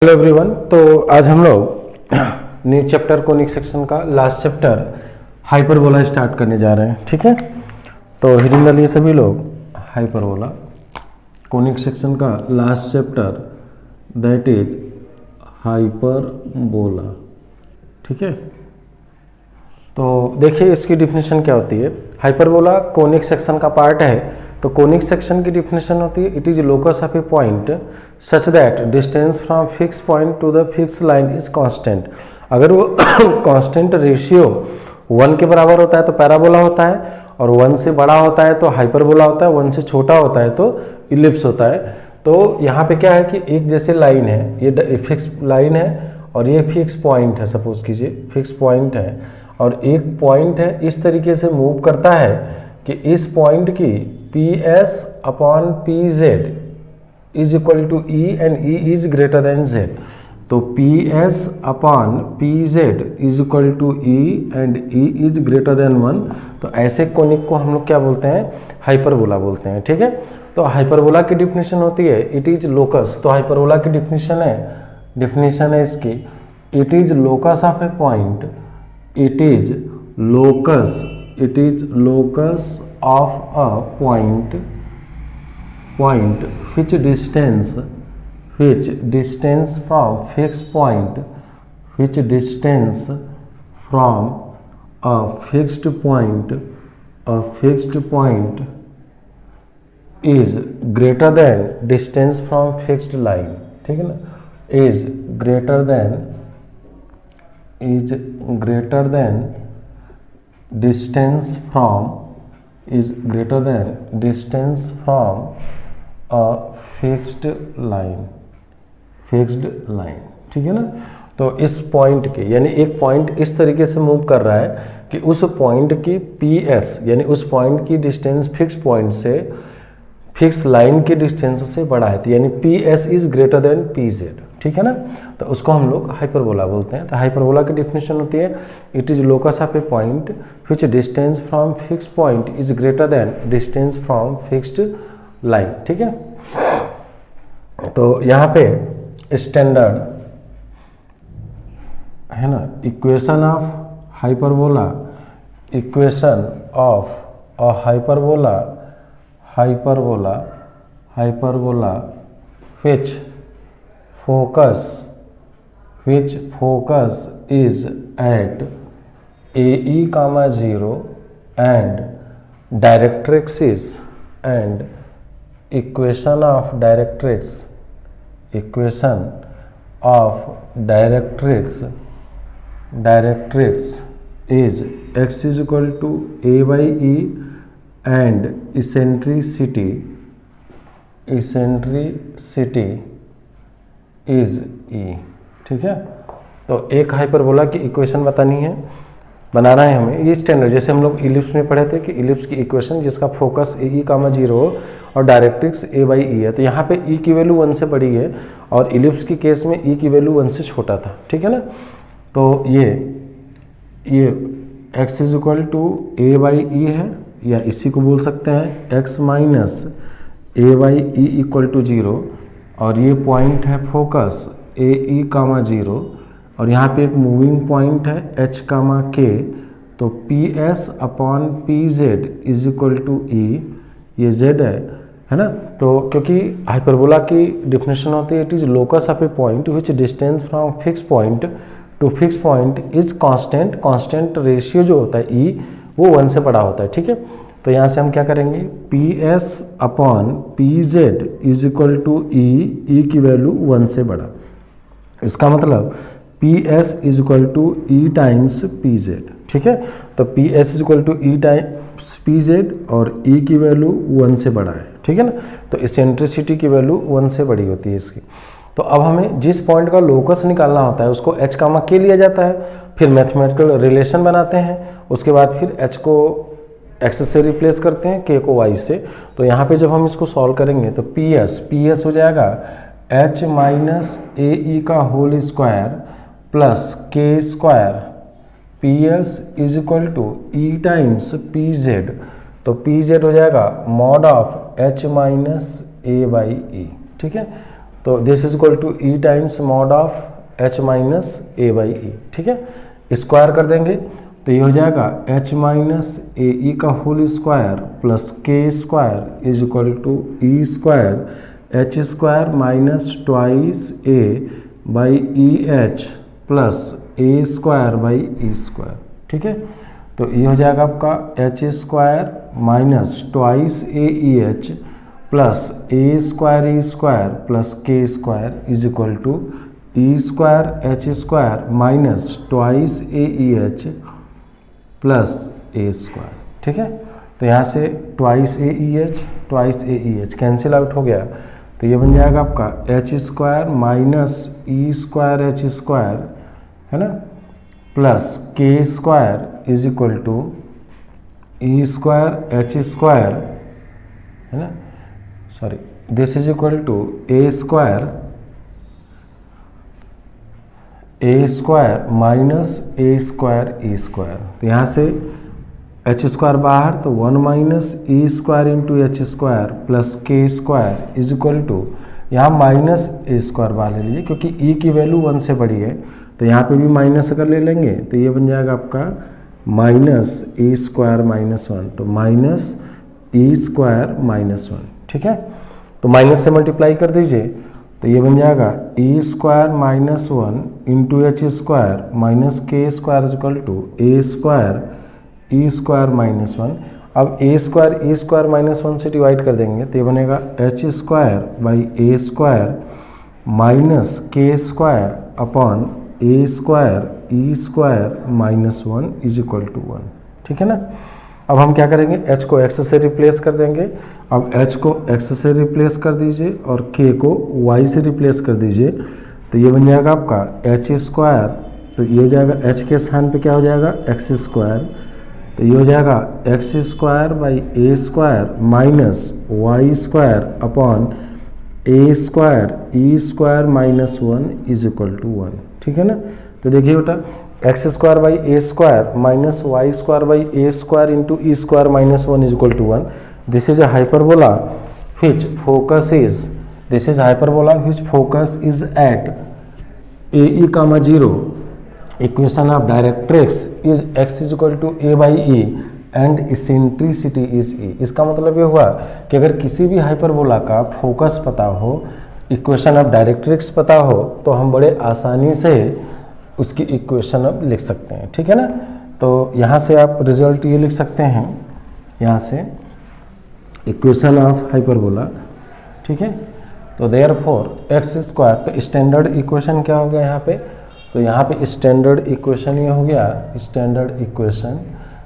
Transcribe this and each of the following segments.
Hello everyone. तो आज हम लोग न्यू चैप्टर कोनिक सेक्शन का लास्ट चैप्टर हाइपरबोला स्टार्ट करने जा रहे हैं। ठीक है, तो हिडिंग वाले सभी लोग हाइपरबोला कोनिक सेक्शन का last chapter that is hyperbola. ठीक है, तो देखिए इसकी डिफिनेशन क्या होती है। हाइपरबोला कोनिक सेक्शन का पार्ट है। तो कोनिक सेक्शन की डिफिनेशन होती है, it is locus of A point such that distance from fix point two the fix line is constant. अगर वो कांस्टेंट रेशियो 1 के बराबर होता है तो पैराबोला होता है, और 1 से बड़ा होता है तो हाइपरबोला होता है, 1 से छोटा होता है तो इलिप्स होता है। तो यहाँ पे क्या है कि एक जैसे लाइन है, ये फिक्स लाइन है और ये फिक्स पॉइंट है, सपोज कीजिए फिक्स पॉइंट है, और एक पॉइंट है इस तरीके से मूव करता है कि इस पॉइंट की PS upon PZ is equal to E and E is greater than Z। तो PS upon PZ is equal to E and E is greater than 1। तो ऐसे कोनिक को हम लोग क्या बोलते हैं, हाइपरबोला बोलते हैं। ठीक है, तो हाइपरबोला की डिफिनेशन होती है इट इज लोकस। तो हाइपरबोला की डिफिनेशन है इसकी, it is locus of A point, it is locus of a point which distance from fixed point, which distance from a fixed point is greater than distance from fixed line। ठीक है ना, is greater than distance from a fixed line। ठीक है ना, तो इस point के यानी एक पॉइंट इस तरीके से मूव कर रहा है कि उस पॉइंट की PS यानी उस पॉइंट की डिस्टेंस फिक्स पॉइंट से फिक्स लाइन के डिस्टेंस से बड़ा है, तो यानी PS is greater then PZ। ठीक है ना, तो उसको हम लोग हाइपरबोला बोलते हैं। तो हाइपरबोला की डिफिनेशन होती है it is locus of A point which distance from fix point is greater then distance from fixed line. ठीक है, तो यहाँ पे स्टैंडर्ड है ना, equation of hyperbola which focus is at AE, 0 and directrix equation of directrix is x is equal to A by E and eccentricity is E। ठीक है, तो एक हाइपरबोला की इक्वेशन बनाना है हमें। ये स्टैंडर्ड जैसे हम लोग इलिप्स में पढ़े थे कि इलिप्स की इक्वेशन जिसका फोकस AE, 0 और डायरेक्ट्रिक्स A by E है। तो यहाँ पे E की वैल्यू 1 से बड़ी है और इलिप्स की केस में E की वैल्यू 1 से छोटा था। ठीक है ना, तो ये x is equal to A by E है, या इसी को बोल सकते हैं x minus A by E equal to 0, और ये पॉइंट है फोकस AE, 0, और यहाँ पे एक मूविंग पॉइंट है H, K। तो PS upon PZ is equal to E, ये Z है ना। तो क्योंकि हाइपरबोला की डिफिनेशन होती है it is locus of A point which distance from fix point two fix point is constant ratio जो होता है E वो 1 से बड़ा होता है। ठीक है, तो यहाँ से हम क्या करेंगे, PS upon PZ is equal to E की वैल्यू 1 से बड़ा। इसका मतलब PS is equal to E times PZ। ठीक है, तो PS is equal to E times PZ और E की वैल्यू 1 से बड़ा है। ठीक है ना, तो इसेंट्रिसिटी की वैल्यू 1 से बड़ी होती है इसकी। तो अब हमें जिस पॉइंट का लोकस निकालना होता है उसको H, K लिया जाता है, फिर मैथमेटिकल रिलेशन बनाते हैं, उसके बाद फिर H को x से रिप्लेस करते हैं, K को y से। तो यहाँ पे जब हम इसको सॉल्व करेंगे तो PS हो जाएगा H माइनस AE का whole square plus K square PS is equal to E times PZ। तो PZ हो जाएगा mod of H minus A by E। ठीक है, तो तो this is equal to e times mod of h minus a by e, ठीक है। Square कर देंगे तो ये हो जाएगा h माइनस ए ई का होल स्क्वायर प्लस के square is equal to E square H square minus twice A by E H plus A square by E square, ठीक है। तो ये हो जाएगा आपका H square minus twice A E H plus A square plus के square is equal to E square H square minus twice A E H plus A square, ठीक है। तो यहाँ से twice A E h cancel out हो गया, तो ये बन जाएगा आपका एच स्क्वायर माइनस ई स्क्वायर एच स्क्वायर, है ना, प्लस के square is equal to E square H square, है ना, sorry this is equal to A square minus a square E square. तो यहाँ से एच स्क्वायर बाहर, तो 1 माइनस ई square into h square plus के स्क्वायर इज इक्वल टू, यहाँ minus a square बाहर ले लीजिए क्योंकि ई की वैल्यू 1 से बड़ी है, तो यहाँ पे भी माइनस अगर ले लेंगे तो ये बन जाएगा आपका माइनस ए स्क्वायर माइनस 1, तो माइनस ई स्क्वायर माइनस 1, ठीक है। तो माइनस से मल्टीप्लाई कर दीजिए तो ये बन जाएगा e square minus 1 into h square minus k square is equal to A square E square minus 1। अब a square E square minus 1 से डिवाइड कर देंगे तो ये बनेगा h square by A square minus k square upon A square E square minus 1 is equal to 1, ठीक है ना। अब हम क्या करेंगे, h को x से रिप्लेस कर देंगे। अब h को x से रिप्लेस कर दीजिए और k को y से रिप्लेस कर दीजिए, तो ये बन जाएगा आपका h स्क्वायर, तो ये हो जाएगा h के स्थान पे क्या हो जाएगा x स्क्वायर, तो ये हो जाएगा x square by A square minus Y square upon A square E square minus 1 is equal to 1, ठीक है ना। तो देखिए बेटा X square by A square minus Y square by A square into E square minus 1 is equal to 1। This is a hyperbola which focus is, this is hyperbola which focus is at AE comma 0. Equation of directrix is x is equal to a by e and eccentricity is e. इसका मतलब ये हुआ कि अगर किसी भी hyperbola का focus पता हो, इक्वेशन ऑफ डायरेक्ट्रिक्स पता हो, तो हम बड़े आसानी से उसकी इक्वेशन अब लिख सकते हैं, ठीक है ना। तो यहाँ से आप रिजल्ट ये लिख सकते हैं, यहाँ से इक्वेशन ऑफ हाइपरबोला, ठीक है। तो देयरफॉर एक्स स्क्वायर, तो स्टैंडर्ड इक्वेशन क्या हो गया यहाँ पे, तो यहाँ पे स्टैंडर्ड इक्वेशन ये हो गया स्टैंडर्ड इक्वेशन,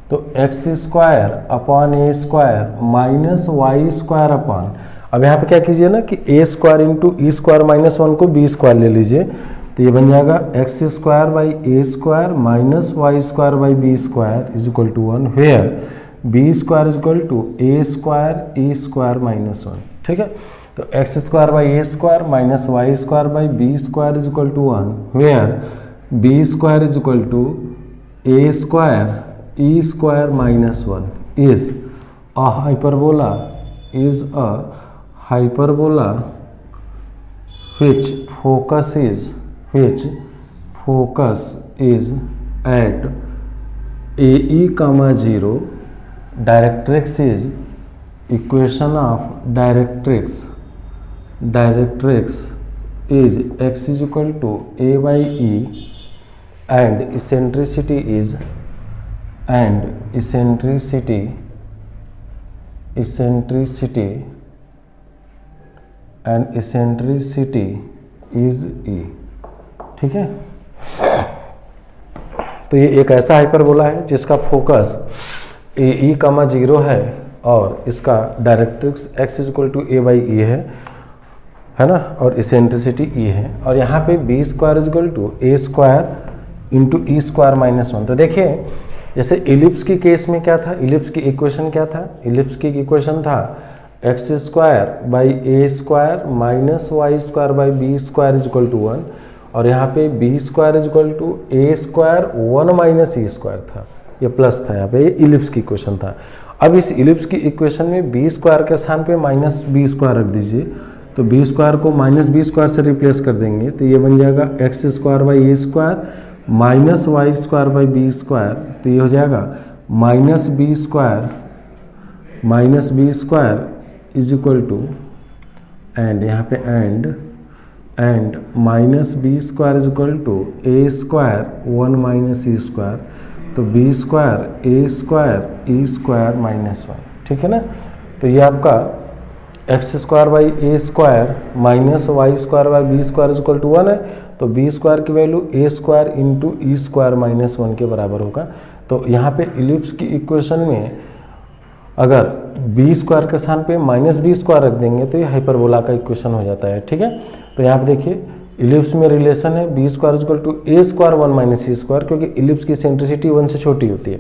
तो एक्स स्क्वायर अपॉन ए square minus Y square upon, अब यहाँ पे क्या कीजिए ना कि a square into E square minus 1 को बी स्क्वायर ले लीजिए, तो ये बन जाएगा X square by A square minus Y square by B square is equal to 1, where B square is equal to A square E square minus 1, ठीक है। तो x square by A square minus Y square by B square is equal to 1, where B square is equal to A square E square minus 1 is a hyperbola which focus is at AE comma 0. Directrix is equation of directrix is x is equal to a by e and eccentricity is e, ठीक है। तो ये एक ऐसा hyperbola है जिसका focus AE कामा 0 है और इसका directrix x is equal to a by e है ना, और इसेंट्रिसिटी e है, और यहाँ पे B square is equal to A square into E square minus 1। तो देखिए जैसे इलिप्स की केस में क्या था, इलिप्स की इक्वेशन क्या था, इलिप्स की इक्वेशन था X square by A square minus Y square by B square is equal to 1, और यहाँ पे B square is equal to A square 1 minus E square था, ये प्लस था, यहाँ पे ये इलिप्स की इक्वेशन था। अब इस इलिप्स की इक्वेशन में बी स्क्वायर के स्थान पे माइनस बी स्क्वायर रख दीजिए, तो बी स्क्वायर को माइनस बी स्क्वायर से रिप्लेस कर देंगे तो ये बन जाएगा X square by A square minus Y square by B square, तो ये हो जाएगा minus B square is equal to and यहाँ पे and minus B square is equal to A square 1 minus E square, तो B square A square E square minus 1, ठीक है ना। तो ये आपका x square by A square minus Y square by B square is equal to 1 है, तो B square की value A square into E square minus 1 के बराबर होगा। तो यहाँ पे इलिप्स की इक्वेशन में अगर बी स्क्वायर के स्थान पे माइनस बी स्क्वायर रख देंगे तो ये हाइपरबोला का इक्वेशन हो जाता है, ठीक है। तो यहाँ पे देखिए इलिप्स में रिलेशन है B square equal to A square 1 minus C square, क्योंकि इलिप्स की सेंट्रिसिटी 1 से छोटी होती है,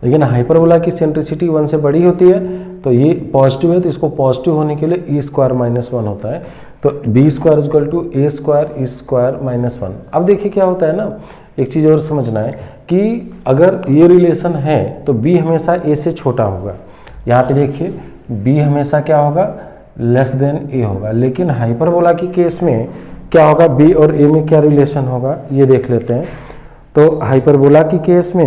लेकिन हाइपरबोला की सेंट्रिसिटी 1 से बड़ी होती है। तो ये पॉजिटिव है तो इसको पॉजिटिव होने के लिए ई स्क्वायर माइनस 1 होता है, तो B square equal to A square E square minus 1। अब देखिए क्या होता है ना, एक चीज़ और समझना है कि अगर ये रिलेशन है तो बी हमेशा ए से छोटा होगा। यहाँ पे देखिए b हमेशा क्या होगा, लेस देन a होगा, लेकिन हाइपरबोला की केस में क्या होगा, b और a में क्या रिलेशन होगा ये देख लेते हैं। तो हाइपरबोला की केस में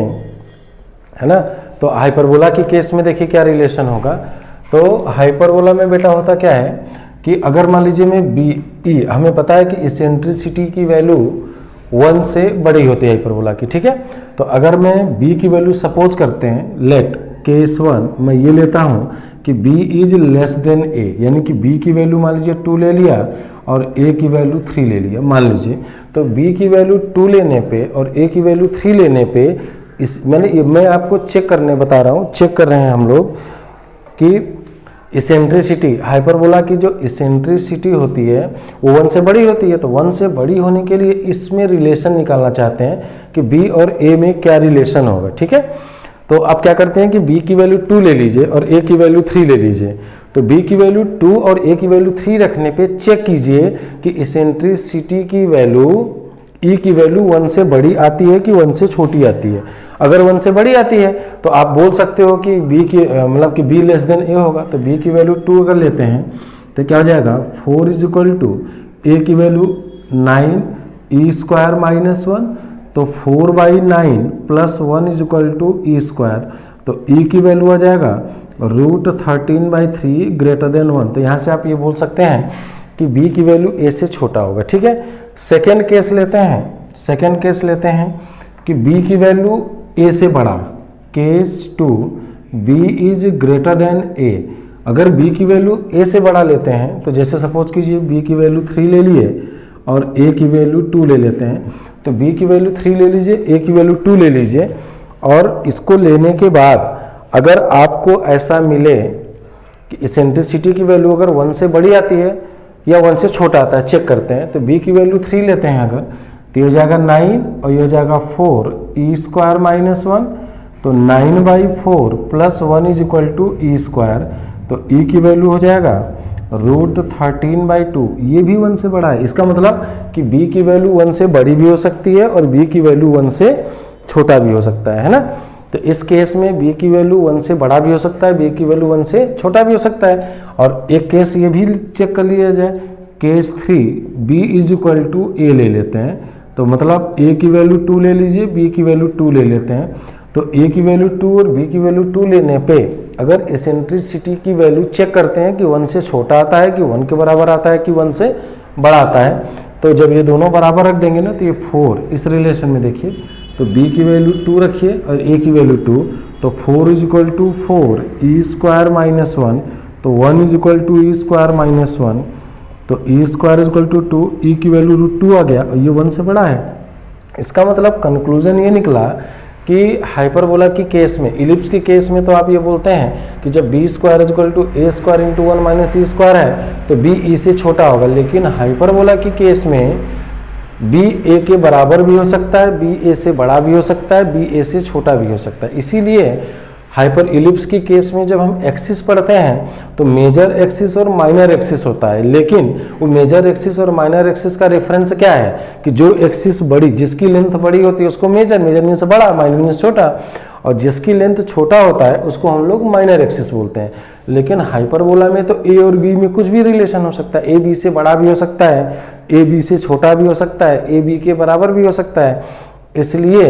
है ना, तो हाइपरबोला की केस में देखिए क्या रिलेशन होगा। तो हाइपरबोला में बेटा होता क्या है कि अगर मान लीजिए में बी हमें पता है कि इसेंट्रिसिटी की वैल्यू 1 से बड़ी होती है हाइपरबोला की, ठीक है। तो अगर मैं b की वैल्यू सपोज करते हैं लेट केस 1 मैं ये लेता हूँ कि b is less than a, यानी कि b की वैल्यू मान लीजिए 2 ले लिया और a की वैल्यू 3 ले लिया मान लीजिए, तो b की वैल्यू 2 लेने पे और a की वैल्यू 3 लेने पे मैं आपको चेक करने बता रहा हूँ, चेक कर रहे हैं हम लोग कि इसेंट्रिसिटी हाइपरबोला की जो इसेंट्रिसिटी होती है वो 1 से बड़ी होती है। तो 1 से बड़ी होने के लिए इसमें रिलेशन निकालना चाहते हैं कि b और a में क्या रिलेशन होगा, ठीक है। तो आप क्या करते हैं कि b की वैल्यू 2 ले लीजिए और a की वैल्यू 3 ले लीजिए। तो b की वैल्यू 2 और a की वैल्यू 3 रखने पे चेक कीजिए कि इसेंट्रिसिटी की वैल्यू e की वैल्यू 1 से बड़ी आती है कि 1 से छोटी आती है। अगर 1 से बड़ी आती है तो आप बोल सकते हो कि b की मतलब कि b लेस देन a होगा। तो b की वैल्यू 2 अगर लेते हैं तो क्या हो जाएगा 4 इज इक्वल टू a की वैल्यू 9 ई स्क्वायर माइनस 1, तो 4 by 9 plus 1 is equal to E square, तो e की वैल्यू आ जाएगा रूट 13 बाई 3 ग्रेटर देन 1। तो यहाँ से आप ये बोल सकते हैं कि b की वैल्यू a से छोटा होगा, ठीक है। सेकेंड केस लेते हैं कि b की वैल्यू a से बड़ा, case 2 b is greater then a। अगर b की वैल्यू a से बड़ा लेते हैं तो जैसे सपोज कीजिए b की वैल्यू 3 ले लिए और a की वैल्यू 2 ले लेते हैं, तो b की वैल्यू 3 ले लीजिए, a की वैल्यू 2 ले लीजिए, और इसको लेने के बाद अगर आपको ऐसा मिले कि इसेंट्रिसिटी की वैल्यू अगर 1 से बड़ी आती है या 1 से छोटा आता है, चेक करते हैं। तो b की वैल्यू 3 लेते हैं अगर, तो ये हो जाएगा 9 और ये हो जाएगा 4 ई स्क्वायर माइनस 1, तो 9 by 4 plus 1 is equal to E square, तो e की वैल्यू हो जाएगा रूट 13 बाई 2, ये भी 1 से बड़ा है। इसका मतलब कि b की वैल्यू 1 से बड़ी भी हो सकती है और b की वैल्यू 1 से छोटा भी हो सकता है ना। तो इस केस में b की वैल्यू 1 से बड़ा भी हो सकता है, b की वैल्यू 1 से छोटा भी हो सकता है। और एक केस ये भी चेक कर लिया जाए, case 3 b is equal to a ले लेते हैं, तो मतलब a की वैल्यू 2 ले लीजिए, b की वैल्यू 2 ले लेते हैं। तो a की वैल्यू 2 और b की वैल्यू 2 लेने पे अगर इसेंट्रिसिटी की वैल्यू चेक करते हैं कि 1 से छोटा आता है कि 1 के बराबर आता है कि 1 से बड़ा आता है, तो जब ये दोनों बराबर रख देंगे ना तो ये 4 इस रिलेशन में देखिए, तो b की वैल्यू 2 रखिए और a की वैल्यू 2, तो 4 is equal to 4 E square minus 1, तो 1 is equal to E square minus 1, तो ई स्क्वायर इज इक्वल टू 2, ई की वैल्यू रूट 2 आ गया और ये 1 से बड़ा है। इसका मतलब कंक्लूजन ये निकला कि हाइपरबोला की केस में, इलिप्स की केस में तो आप ये बोलते हैं कि जब B square is equal to A square into 1 minus E square है तो बी ई से छोटा होगा, लेकिन हाइपरबोला की केस में बी ए के बराबर भी हो सकता है, बी ए से बड़ा भी हो सकता है, बी ए से छोटा भी हो सकता है। इसीलिए हाइपर इलिप्स की केस में जब हम एक्सिस पढ़ते हैं तो मेजर एक्सिस और माइनर एक्सिस होता है, लेकिन वो मेजर एक्सिस और माइनर एक्सिस का रेफरेंस क्या है कि जो एक्सिस बड़ी, जिसकी लेंथ बड़ी होती है उसको मेजर मीन्स बड़ा, माइनर मीन्स छोटा, और जिसकी लेंथ छोटा होता है उसको हम लोग माइनर एक्सिस बोलते हैं। लेकिन हाइपरबोला में तो ए और बी में कुछ भी रिलेशन हो सकता है, ए बी से बड़ा भी हो सकता है, ए बी से छोटा भी हो सकता है, ए बी के बराबर भी हो सकता है। इसलिए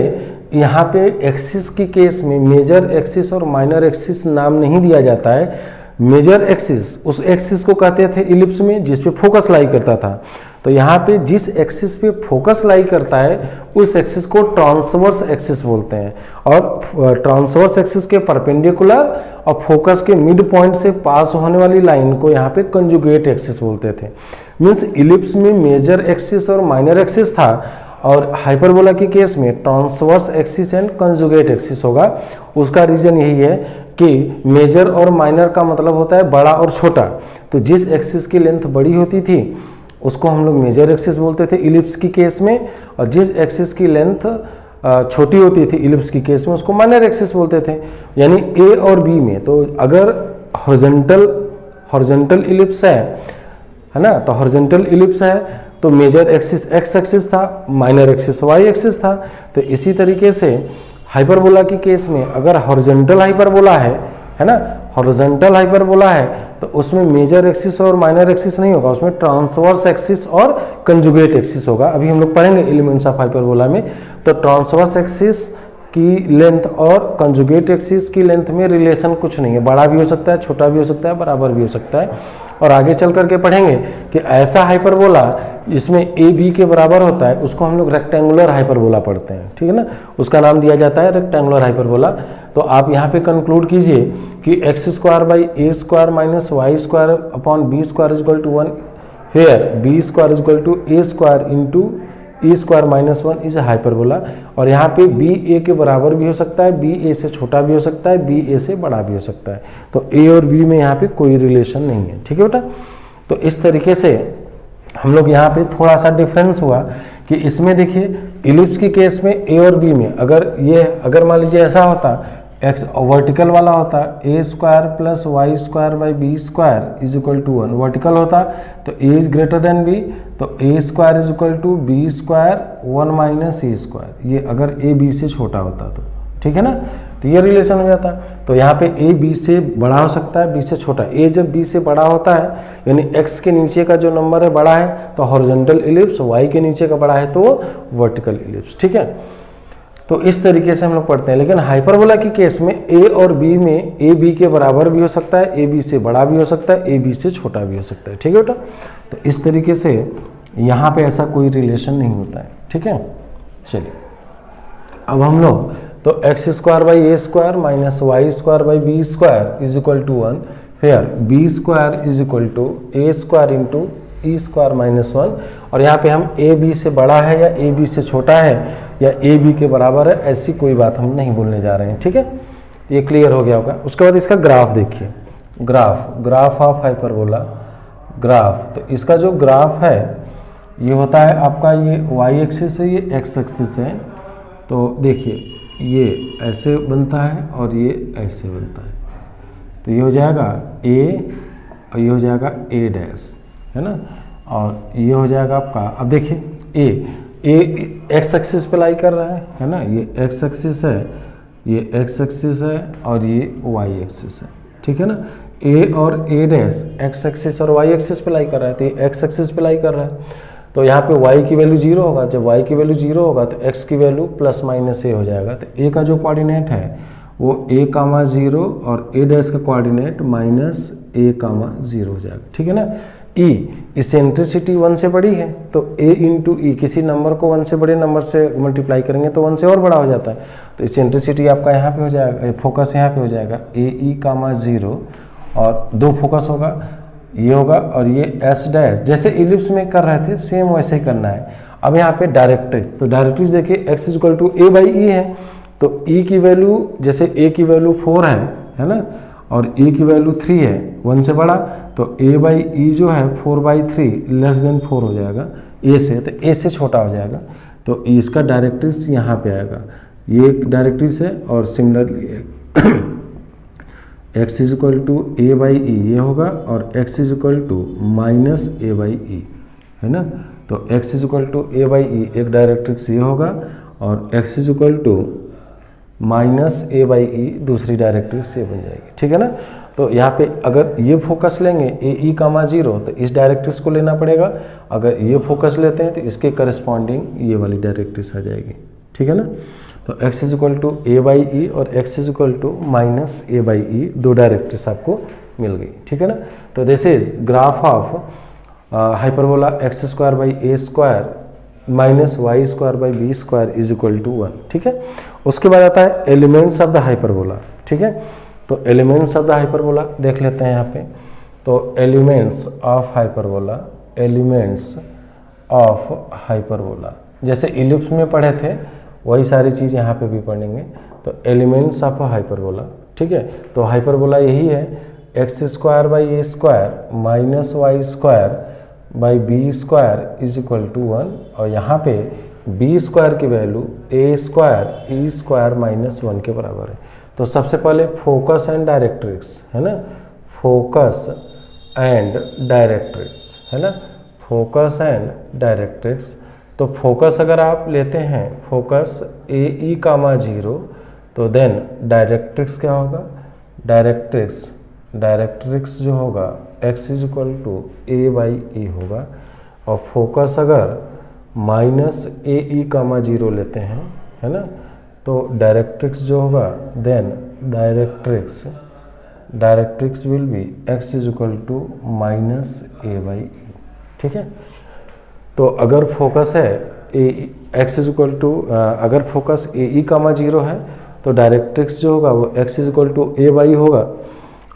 यहाँ पे एक्सिस की केस में मेजर एक्सिस और माइनर एक्सिस नाम नहीं दिया जाता है। मेजर एक्सिस उस एक्सिस को कहते थे इलिप्स में जिस पे फोकस लाई करता था। तो यहाँ पे जिस एक्सिस पे फोकस लाई करता है उस एक्सिस को ट्रांसवर्स एक्सिस बोलते हैं, और ट्रांसवर्स एक्सिस के परपेंडिकुलर और फोकस के मिड पॉइंट से पास होने वाली लाइन को यहाँ पे कंजुगेट एक्सिस बोलते थे। मीन्स इलिप्स में मेजर एक्सिस और माइनर एक्सिस था, और हाइपरबोला के केस में transverse axis and conjugate axis होगा। उसका रीजन यही है कि मेजर और माइनर का मतलब होता है बड़ा और छोटा। तो जिस एक्सिस की लेंथ बड़ी होती थी उसको हम लोग मेजर एक्सिस बोलते थे इलिप्स की केस में, और जिस एक्सिस की लेंथ छोटी होती थी इलिप्स की केस में उसको माइनर एक्सिस बोलते थे। यानी ए और बी में तो अगर हॉरिजॉन्टल इलिप्स है ना, तो हॉरिजॉन्टल इलिप्स है तो मेजर एक्सिस एक्स एक्सिस था, माइनर एक्सिस वाई एक्सिस था। तो इसी तरीके से हाइपरबोला की केस में अगर हॉरिजॉन्टल हाइपरबोला है ना, हॉरिजॉन्टल हाइपरबोला है तो उसमें मेजर एक्सिस और माइनर एक्सिस नहीं होगा, उसमें ट्रांसवर्स एक्सिस और कंजुगेट एक्सिस होगा। अभी हम लोग पढ़ेंगे एलिमेंट्स ऑफ हाइपरबोला में। तो ट्रांसवर्स एक्सिस की लेंथ और कंजुगेट एक्सिस की लेंथ में रिलेशन कुछ नहीं है, बड़ा भी हो सकता है, छोटा भी हो सकता है, बराबर भी हो सकता है। और आगे चल करके पढ़ेंगे कि ऐसा हाइपरबोला जिसमें ए बी के बराबर होता है उसको हम लोग रेक्टेंगुलर हाइपरबोला पढ़ते हैं, ठीक है ना, उसका नाम दिया जाता है रेक्टेंगुलर हाइपरबोला। तो आप यहाँ पे कंक्लूड कीजिए कि X square by A square minus Y square upon B square is equal to 1, where B square is equal to A square into A square minus 1 is hyperbola. और यहाँ पे B ए के बराबर भी हो सकता है, बी ए से छोटा भी हो सकता है, बी ए से बड़ा भी हो सकता है। तो ए और बी में यहाँ पे कोई रिलेशन नहीं है, ठीक है बेटा। तो इस तरीके से हम लोग यहाँ पे थोड़ा सा डिफरेंस हुआ कि इसमें देखिए इलिप्स की केस में ए और बी में अगर मान लीजिए ऐसा होता एक्स वर्टिकल वाला होता a square plus Y square by B square is equal to 1, vertical होता तो a is greater than b, तो a square is equal to b square 1 minus a square, ये अगर ए बी से छोटा होता तो, ठीक है ना, तो ये रिलेशन हो जाता। तो यहाँ पे ए बी से बड़ा हो सकता है, बी से छोटा। ए जब बी से बड़ा होता है यानी एक्स के नीचे का जो नंबर है बड़ा है तो हॉरिजॉन्टल इलिप्स, वाई के नीचे का बड़ा है तो वो वर्टिकल इलिप्स, ठीक है। तो इस तरीके से हम लोग पढ़ते हैं। लेकिन हाइपरबोला की केस में ए और बी में ए बी के बराबर भी हो सकता है, ए बी से बड़ा भी हो सकता है, ए बी से छोटा भी हो सकता है, ठीक है बेटा। तो इस तरीके से यहाँ पे ऐसा कोई रिलेशन नहीं होता है, ठीक है। चलिए अब हम लोग तो x square by A square minus Y square by B square is equal to 1, फिर B square is equal to A square into E square minus 1, और यहाँ पे हम ए बी से बड़ा है या ए बी से छोटा है या ए बी के बराबर है ऐसी कोई बात हम नहीं बोलने जा रहे हैं, ठीक है। ये क्लियर हो गया होगा। उसके बाद इसका ग्राफ देखिए, ग्राफ ऑफ हाइपरबोला ग्राफ। तो इसका जो ग्राफ है ये होता है आपका, ये वाई एक्सिस है, ये एक्स एक्सिस है। तो देखिए ये ऐसे बनता है और ये ऐसे बनता है, तो ये हो जाएगा ए और ये हो जाएगा ए डैश, है ना, और ये हो जाएगा आपका, अब देखिए ए एक्स एक्सिस पे लाई कर रहा है ना, ये एक्स एक्सिस है, ये एक्स एक्सिस है और ये वाई एक्सिस है, ठीक है ना। ए और ए डैश एक्स एक्सिस और वाई एक्सिस पे लाई कर रहा है, तो ये एक्स एक्सिस पे लाई कर रहा है। तो यहाँ पे y की वैल्यू 0 होगा, जब y की वैल्यू 0 होगा तो x की वैल्यू प्लस माइनस ए हो जाएगा। तो a का जो कोऑर्डिनेट है वो a, 0 और a डैश का कोऑर्डिनेट माइनस a, 0 हो जाएगा, ठीक है ना। e इसेंट्रिसिटी 1 से बड़ी है तो a इंटू ई, किसी नंबर को 1 से बड़े नंबर से मल्टीप्लाई करेंगे तो 1 से और बड़ा हो जाता है। तो इसेंट्रिसिटी आपका यहाँ पे हो जाएगा, फोकस यहाँ पे हो जाएगा a, e, 0 और 2 फोकस होगा, ये होगा और ये एस डैश, जैसे इलिप्स में कर रहे थे सेम वैसे ही करना है। अब यहाँ पे डायरेक्ट्रिज, तो डायरेक्ट्रिज देखिए x is equal to a by e है, तो e की वैल्यू जैसे a की वैल्यू 4 है ना, और e की वैल्यू 3 है 1 से बड़ा, तो a बाई ई जो है 4/3 लेस देन 4 हो जाएगा a से, तो a से छोटा हो जाएगा। तो इसका डायरेक्ट्रिज यहाँ पे आएगा, ये एक डायरेक्ट्रिज है। और similarly x is equal to a by e ये होगा और x is equal to minus a by e, है ना। तो x is equal to a by e एक डायरेक्ट्रिक्स ये होगा और x is equal to minus a by e दूसरी डायरेक्ट्रिक्स ये बन जाएगी, ठीक है ना। तो यहाँ पे अगर ये फोकस लेंगे ए ई कामा 0 तो इस डायरेक्ट्रिक्स को लेना पड़ेगा, अगर ये फोकस लेते हैं तो इसके करस्पॉन्डिंग ये वाली डायरेक्ट्रिक्स आ जाएगी, ठीक है ना। तो x is equal to a by e और x is equal to minus a by e, दो डायरेक्ट्रिक्स आपको मिल गई, ठीक है ना। तो this is graph of hyperbola x square by A square minus Y square by B square is equal to 1, ठीक है। उसके बाद आता है एलिमेंट्स ऑफ द हाइपरबोला, ठीक है। तो एलिमेंट्स ऑफ द हाइपरबोला देख लेते हैं यहाँ पे। तो elements of hyperbola, elements of hyperbola जैसे इलिप्स में पढ़े थे वही सारी चीज़ यहाँ पे भी पढ़ेंगे। तो एलिमेंट्स ऑफ हाइपरबोला, ठीक है। तो हाइपरबोला यही है x square by A square minus Y square by B square is equal to 1, और यहाँ पे बी स्क्वायर की value A square E square minus 1 के बराबर है। तो सबसे पहले फोकस एंड डायरेक्ट्रिक्स है ना, फोकस एंड डायरेक्ट्रिक्स है ना, फोकस एंड डायरेक्ट्रिक्स। तो फोकस अगर आप लेते हैं फोकस ए ई कामा 0 तो देन डायरेक्ट्रिक्स क्या होगा, डायरेक्ट्रिक्स जो होगा x is equal to a by e होगा। और फोकस अगर माइनस ए ई कामा 0 लेते हैं है ना, तो डायरेक्ट्रिक्स जो होगा then directrix will be x is equal to minus a by e, ठीक है। तो अगर फोकस है x इज इक्वल टू, अगर फोकस ए ई कामा 0 है तो डायरेक्ट्रिक्स जो होगा वो x is equal to a by होगा,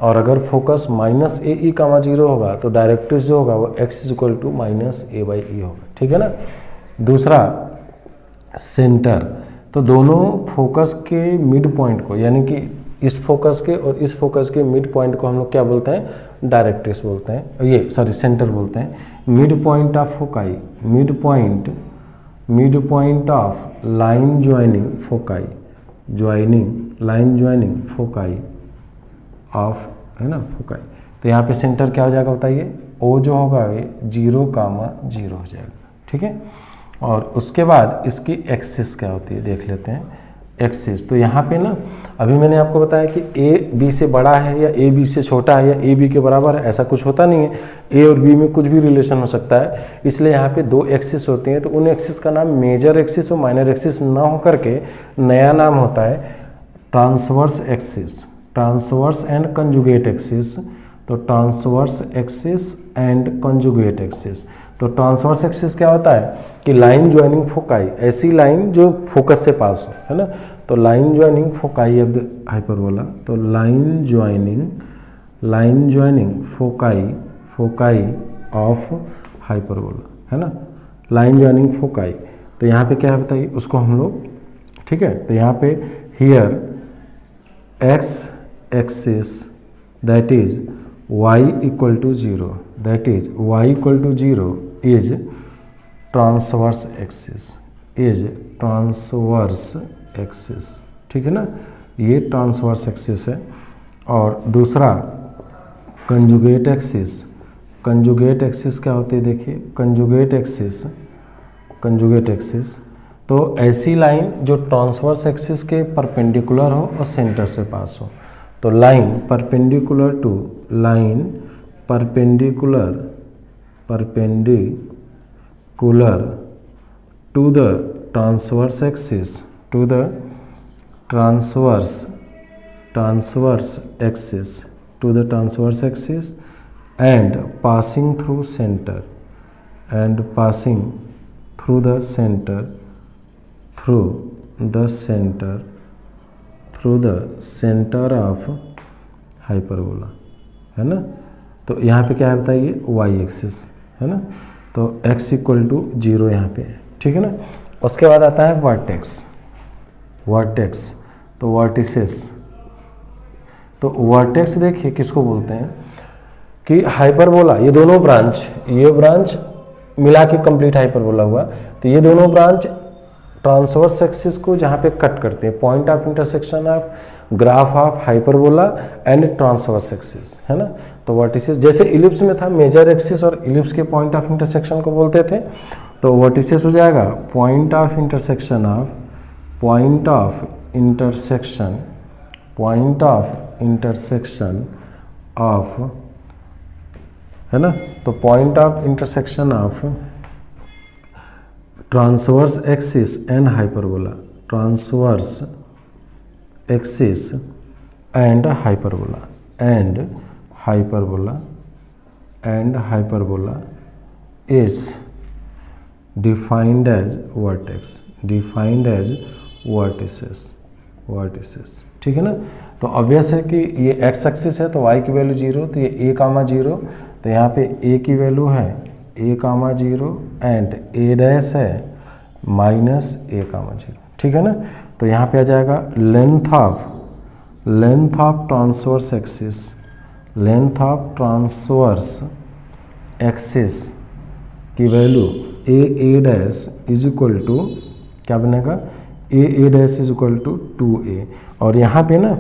और अगर focus minus A e comma 0 होगा तो डायरेक्ट्रिक्स जो होगा वो x is equal to minus a by e होगा, ठीक है ना। दूसरा सेंटर, तो दोनों फोकस के मिड पॉइंट को, यानी कि इस फोकस के और इस फोकस के मिड पॉइंट को हम लोग क्या बोलते हैं, डायरेक्ट्रिक्स बोलते हैं, ये सॉरी सेंटर बोलते हैं। Mid point of foci, mid point of line joining foci, line joining foci of है ना फोकाई। तो यहाँ पे सेंटर क्या हो जाएगा बताइए, ओ जो होगा ये 0 कामा 0 हो जाएगा, ठीक है। और उसके बाद इसकी एक्सिस क्या होती है देख लेते हैं, एक्सिस। तो यहाँ पे ना अभी मैंने आपको बताया कि ए बी से बड़ा है या ए बी से छोटा है या ए बी के बराबर है, ऐसा कुछ होता नहीं है। ए और बी में कुछ भी रिलेशन हो सकता है, इसलिए यहाँ पे दो एक्सिस होती हैं। तो उन एक्सिस का नाम मेजर एक्सिस और माइनर एक्सिस ना होकर के नया नाम होता है transverse axis, transverse and conjugate axis. तो transverse axis and conjugate axis. तो ट्रांसवर्स एक्सिस क्या होता है कि लाइन ज्वाइनिंग फोकाई, ऐसी लाइन जो फोकस से पास हो, है ना। तो line joining foci of the hyperbola, तो line joining foci of hyperbola, है ना, लाइन ज्वाइनिंग फोकाई। तो यहाँ पे क्या है बताइए उसको हम लोग, ठीक है। तो यहाँ पे here x axis that is y equal to 0, that is y equal to 0 is transverse axis, ठीक है ना, ये ट्रांसवर्स एक्सिस है। और दूसरा कंजुगेट एक्सिस, कंजुगेट एक्सिस क्या होती है देखिए, कंजुगेट एक्सिस तो ऐसी लाइन जो ट्रांसवर्स एक्सिस के परपेंडिकुलर हो और सेंटर से पास हो। तो line perpendicular to the transverse axis, and passing through centre, through the centre of hyperbola, है ना। तो यहाँ पे क्या है बताइए y एक्सिस, है ना। तो x इक्वल टू 0 यहाँ पे है, ठीक है ना। उसके बाद आता है वर्टेक्स, तो वर्टिसेस। तो वर्टेक्स देखिए किसको बोलते हैं कि हाइपरबोला, ये दोनों ब्रांच, ये ब्रांच मिला के कंप्लीट हाइपरबोला हुआ। तो ये दोनों ब्रांच ट्रांसवर्स एक्सिस को जहाँ पे कट करते हैं, point of intersection of graph of hyperbola and transverse axis, है ना। तो वर्टिसेस जैसे इलिप्स में था मेजर एक्सिस और इलिप्स के पॉइंट ऑफ इंटरसेक्शन को बोलते थे, तो वर्टिसेस हो जाएगा पॉइंट ऑफ इंटरसेक्शन ऑफ, है ना, तो point of intersection of transverse axis and hyperbola, transverse axis and hyperbola, and hyperbola is defined as vertices, ठीक है ना। तो ऑब्वियस है कि ये एक्स एक्सिस है तो y की वैल्यू 0, तो ये a कामा 0, तो यहाँ पे a की वैल्यू है a comma 0 and a dash है माइनस a कामा 0, ठीक है ना। तो यहाँ पे आ जाएगा length of transverse axis, length of transverse axis की value a dash is equal to क्या बनेगा, a dash is equal to 2a। और यहाँ पे ना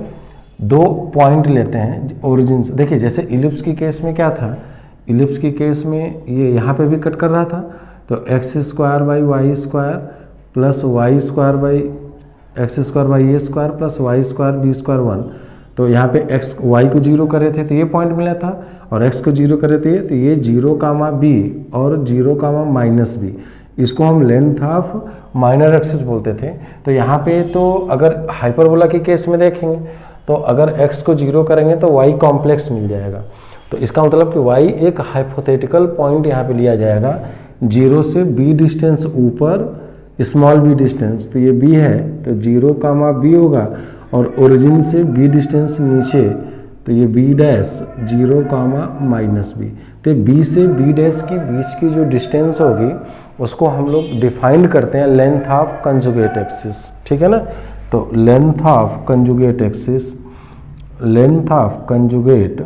दो पॉइंट लेते हैं ओरिजिन से। देखिए जैसे इलिप्स की केस में क्या था, इलिप्स की केस में ये यहाँ पे भी कट कर रहा था, तो x square by Y square plus Y square by X square by A square plus Y square B square 1। तो यहाँ पे एक्स वाई को 0 करे थे तो ये पॉइंट मिला था, और x को 0 करे थे तो ये 0 कामा b और 0 कामा माइनस b, इसको हम लेंथ ऑफ माइनर एक्सिस बोलते थे। तो यहाँ पे तो अगर हाइपरबोला के केस में देखेंगे तो अगर x को 0 करेंगे तो y कॉम्प्लेक्स मिल जाएगा। तो इसका मतलब कि y एक हाइपोथेटिकल पॉइंट यहाँ पे लिया जाएगा, 0 से b डिस्टेंस ऊपर, स्मॉल b डिस्टेंस, तो ये b है तो 0 कामा b होगा, और ओरिजिन से b डिस्टेंस नीचे तो ये b dash 0 comma minus b, तो b से b डैश के बीच की जो डिस्टेंस होगी उसको हम लोग डिफाइन करते हैं लेंथ ऑफ कंजुगेट एक्सिस, ठीक है ना। तो length of conjugate axis, length of conjugate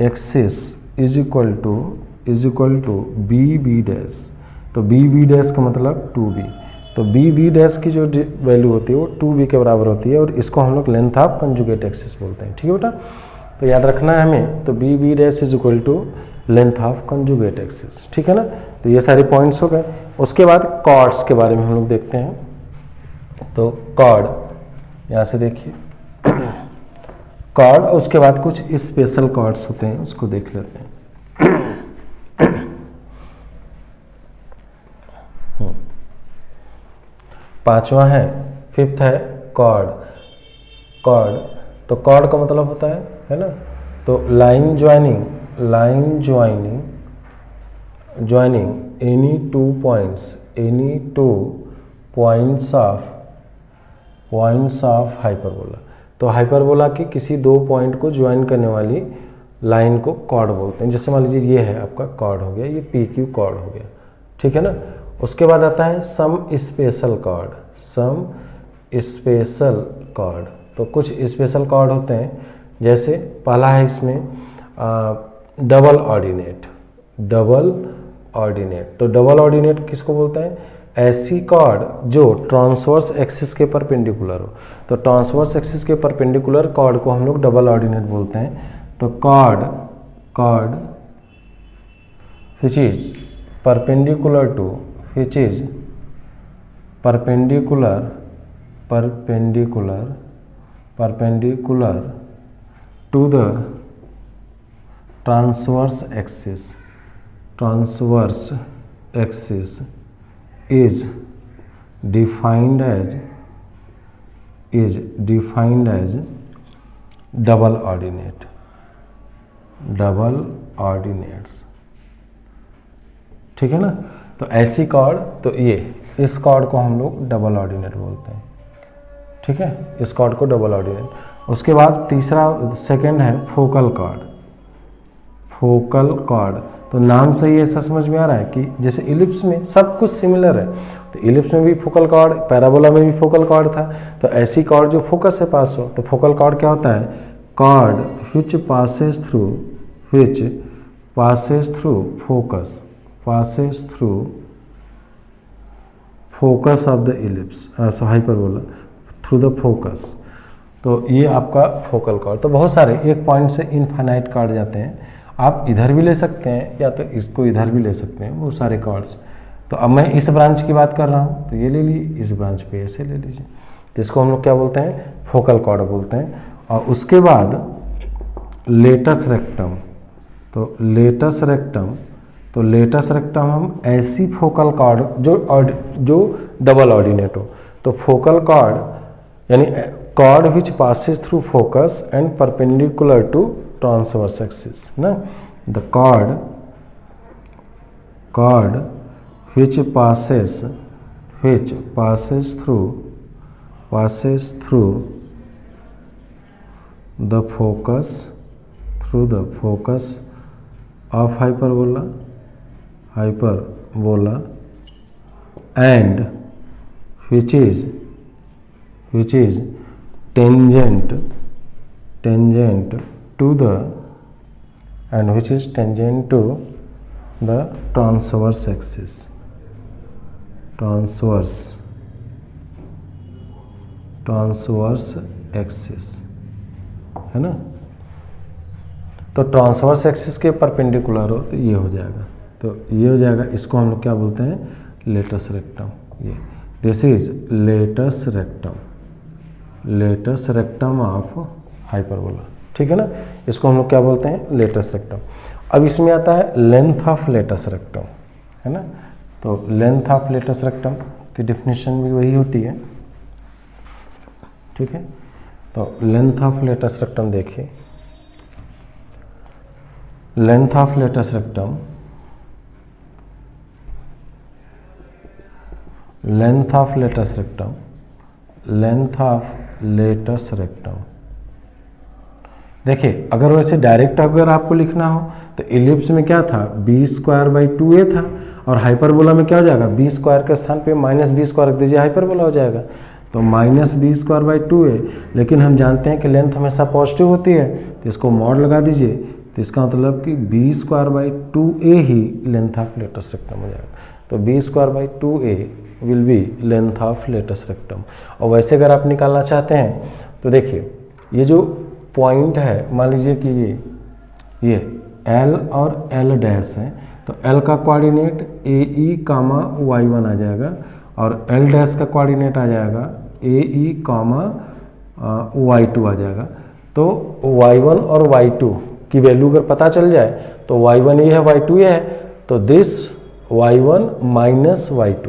axis is equal to b dash, तो b डैश का मतलब 2b, तो b डैश की जो वैल्यू होती है वो 2b के बराबर होती है, और इसको हम लोग लेंथ ऑफ कंजुगेट एक्सिस बोलते हैं, ठीक है बेटा। तो याद रखना है हमें, तो b dash is equal to length of conjugate axis, ठीक है ना। तो ये सारे पॉइंट्स हो गए। उसके बाद कॉर्ड्स के बारे में हम लोग देखते हैं। तो कॉर्ड यहाँ से देखिए कॉर्ड, उसके बाद कुछ स्पेशल कॉर्ड्स होते हैं उसको देख लेते हैं। पांचवा है, फिफ्थ है कॉर्ड। तो कॉर्ड का मतलब होता है ना, तो line joining any two points of hyperbola. तो हाइपरबोला के किसी दो पॉइंट को ज्वाइन करने वाली लाइन को कॉर्ड बोलते हैं। जैसे मान लीजिए ये है आपका कॉर्ड हो गया, ये पी क्यू कॉर्ड हो गया, ठीक है ना। उसके बाद आता है सम स्पेशल कॉर्ड। तो कुछ स्पेशल कॉर्ड होते हैं, जैसे पहला है इसमें डबल ऑर्डिनेट। तो डबल ऑर्डिनेट किसको बोलते हैं, ऐसी कॉर्ड जो ट्रांसवर्स एक्सिस के परपेंडिकुलर हो। तो ट्रांसवर्स एक्सिस के परपेंडिकुलर कॉर्ड को हम लोग डबल ऑर्डिनेट बोलते हैं। तो chord which is perpendicular to the transverse axis is defined as double ordinates, ठीक है ना। तो ऐसी कॉर्ड, तो ये इस कॉर्ड को हम लोग डबल ऑर्डिनेट बोलते हैं, ठीक है, इस कॉर्ड को डबल ऑर्डिनेट। उसके बाद सेकंड है फोकल कॉर्ड। तो नाम से ही ऐसा समझ में आ रहा है कि जैसे इलिप्स में सब कुछ सिमिलर है, तो इलिप्स में भी फोकल कॉर्ड, पैराबोला में भी फोकल कॉर्ड था। तो ऐसी कॉर्ड जो फोकस से पास हो, तो फोकल कॉर्ड क्या होता है, cord which passes through focus of the ellipse, hyperbola through the focus। तो ये आपका फोकल कॉर्ड। तो बहुत सारे एक पॉइंट से इनफाइनाइट कॉर्ड जाते हैं, आप इधर भी ले सकते हैं या तो इसको इधर भी ले सकते हैं, वो सारे कॉर्ड्स। तो अब मैं इस ब्रांच की बात कर रहा हूँ, तो ये ले ली, इस ब्रांच पे ऐसे ले लीजिए, तो इसको हम लोग क्या बोलते हैं, फोकल कॉर्ड बोलते हैं। और उसके बाद लेटस रेक्टम, तो लेटस रेक्टम हम ऐसी फोकल कॉर्ड जो डबल ऑर्डिनेट हो, तो फोकल कॉर्ड यानी chord which passes through focus and perpendicular to transverse axis ना, the chord which passes through the focus of hyperbola and which is tangent to the transverse axis, है ना। तो transverse axis के perpendicular हो तो ये हो जाएगा, तो ये हो जाएगा, इसको हम लोग क्या बोलते हैं, लेटस रेक्टम। ये this is latus rectum of hyperbola, ठीक है ना, इसको हम लोग क्या बोलते हैं, लेटस रेक्टम। अब इसमें आता है लेंथ ऑफ लेटस रेक्टम, है ना। तो लेंथ ऑफ लेटस रेक्टम की डेफिनेशन भी वही होती है, ठीक है। तो लेंथ ऑफ लेटस रेक्टम देखिए, लेंथ ऑफ लेटस रेक्टम देखिए, अगर वैसे डायरेक्ट अगर आपको लिखना हो तो इलिप्स में क्या था, b² था, और हाइपरबोला में क्या हो जाएगा, b² के स्थान पे -b² रख दीजिए, हाइपरबोला हो जाएगा। तो -b²/2a, लेकिन हम जानते हैं कि लेंथ हमेशा पॉजिटिव होती है, तो इसको मॉड लगा दीजिए, तो इसका मतलब कि b²/2a ही लेंथ ऑफ लेटस रेक्टम हो जाएगा। तो b²/2a will be length of latus rectum. और वैसे अगर आप निकालना चाहते हैं तो देखिए, ये जो पॉइंट है, मान लीजिए कि ये L और L' है, तो L का कोऑर्डिनेट AE, y1 आ जाएगा, और L' का कोऑर्डिनेट आ जाएगा AE, y2 आ जाएगा। तो y1 और y2 की वैल्यू अगर पता चल जाए तो y1 ये है, y2 ये है, तो दिस y1 माइनस y2,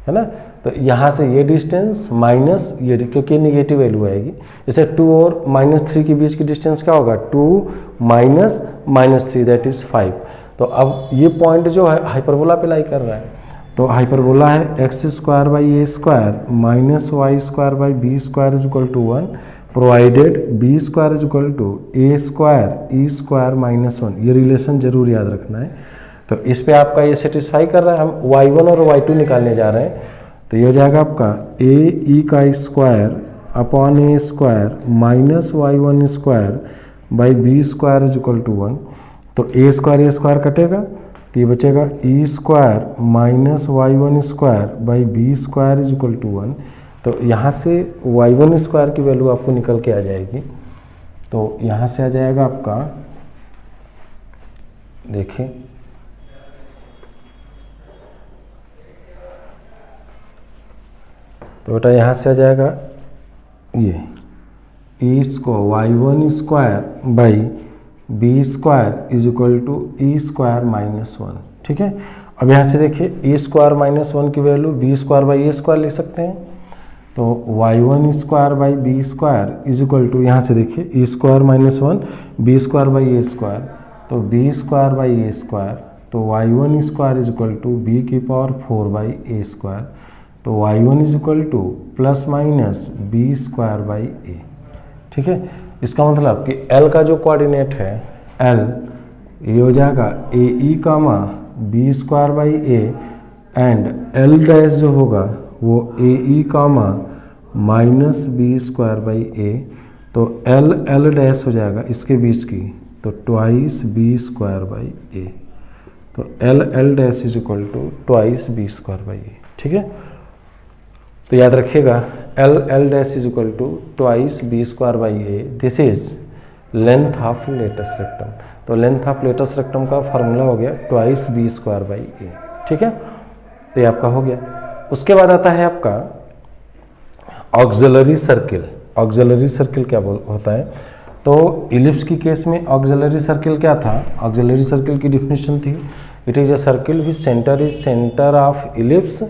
है ना। तो यहाँ से ये डिस्टेंस माइनस ये, क्योंकि नेगेटिव वैल्यू आएगी, जैसे 2 और -3 के बीच की डिस्टेंस क्या होगा, 2 माइनस -3 दैट इज 5। तो अब ये पॉइंट जो है हाइपरबोला पे लाई कर रहा है, तो हाइपरबोला है x² minus y² 1 provided b²a²e² -1। ये रिलेशन जरूर याद रखना है। तो इस पे आपका ये सेटिस्फाई कर रहा है, हम y1 और y2 निकालने जा रहे हैं, तो ये हो जाएगा आपका AE² upon a² minus y1² b² 1। तो a² कटेगा, तो ये बचेगा e² माइनस y1² b² 1। तो यहाँ से y1² की वैल्यू आपको निकल के आ जाएगी, तो यहाँ से आ जाएगा आपका, देखिए तो बेटा यहाँ से आ जाएगा ये इसको y1² b² e² -1, ठीक है। अब यहाँ से देखिए e² -1 की वैल्यू b² लिख सकते हैं, तो y1² b² यहाँ से देखिए e² -1 b² तो b² तो y1² b⁴/a², तो y1 प्लस माइनस b²/a, ठीक है। इसका मतलब कि L का जो कोऑर्डिनेट है L, ये हो जाएगा AE, b²/a एंड L' जो होगा वो AE, माइनस b²/a, तो L' हो जाएगा इसके बीच की, तो ट्वाइस b²/a, तो L' ट्वाइस b²/a, ठीक है। तो याद रखिएगा L' twice b²/a, this is length of latus rectum. तो लेंथ ऑफ लेटस रेक्टम का फार्मूला हो गया ट्वाइस b²/a, ठीक है। तो ये आपका हो गया। उसके बाद आता है आपका ऑक्सिलरी सर्किल। ऑक्सिलरी सर्किल क्या होता है, तो इलिप्स की केस में ऑक्सिलरी सर्किल क्या था? ऑक्सिलरी सर्किल की डिफिनेशन थी, it is a circle which centre is centre of ellipse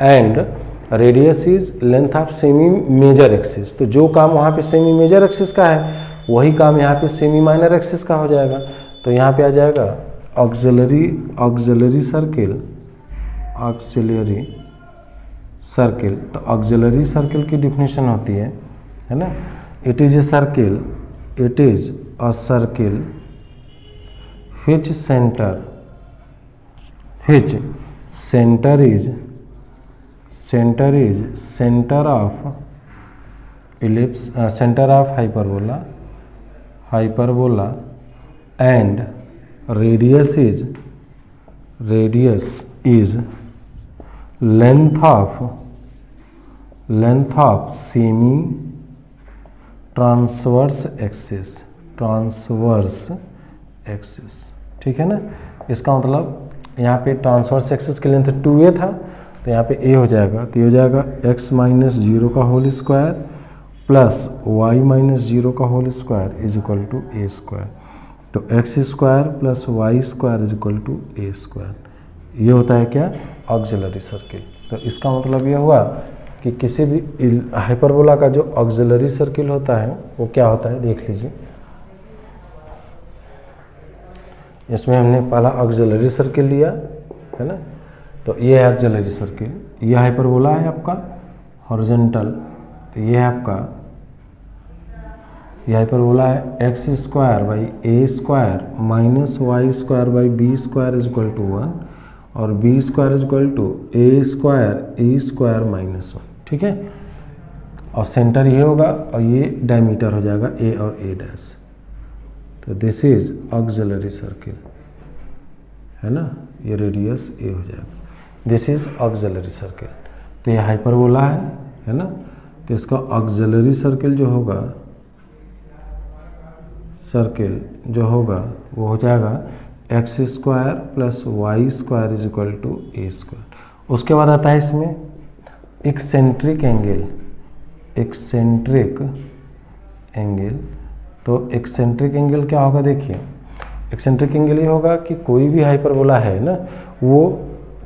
and radius is length of semi major axis. तो जो काम वहाँ पे सेमी मेजर एक्सिस का है वही काम यहाँ पे सेमी माइनर एक्सिस का हो जाएगा। तो यहाँ पे आ जाएगा ऑक्सिलरी सर्किल। तो ऑक्सिलरी सर्किल की डिफिनेशन होती है ना, it is a circle which center of ellipse, center of hyperbola and radius is length of semi transverse axis, ठीक है ना। इसका मतलब यहाँ पे ट्रांसवर्स एक्सिस की लेंथ 2a था, तो यहाँ पे a हो जाएगा, तो ये हो जाएगा x माइनस 0 का whole square plus y minus 0 का whole square is equal to a square. तो x square plus y square is equal to a square, ये होता है क्या? Auxiliary circle. तो इसका मतलब ये हुआ कि किसी भी हाइपरबोला का जो ऑक्सिलरी सर्किल होता है वो क्या होता है, देख लीजिए। इसमें हमने पहला ऑक्सिलरी सर्किल लिया है ना, तो ये है ऑक्सिलरी सर्किल, ये हाइपरबोला है आपका हॉरिजॉन्टल, तो ये है आपका, ये हाइपरबोला है x square by A square minus Y square by B square is equal to 1 और B square is equal to A square minus 1, ठीक है। और सेंटर ये होगा और ये डायमीटर हो जाएगा ए और ए डैश। तो दिस इज ऑक्सिलरी सर्किल, है ना, ये रेडियस ए हो जाएगा, दिस इज ऑक्सिलरी सर्किल। तो ये हाइपरबोला है ना, तो इसका ऑक्सिलरी सर्किल जो होगा वो हो जाएगा X square plus Y square is equal to A square. उसके बाद आता है इसमें एक्सेंट्रिक एंगल। तो एक्सेंट्रिक एंगल क्या होगा, देखिए एक्सेंट्रिक एंगल ये होगा कि कोई भी हाइपरबोला है ना, वो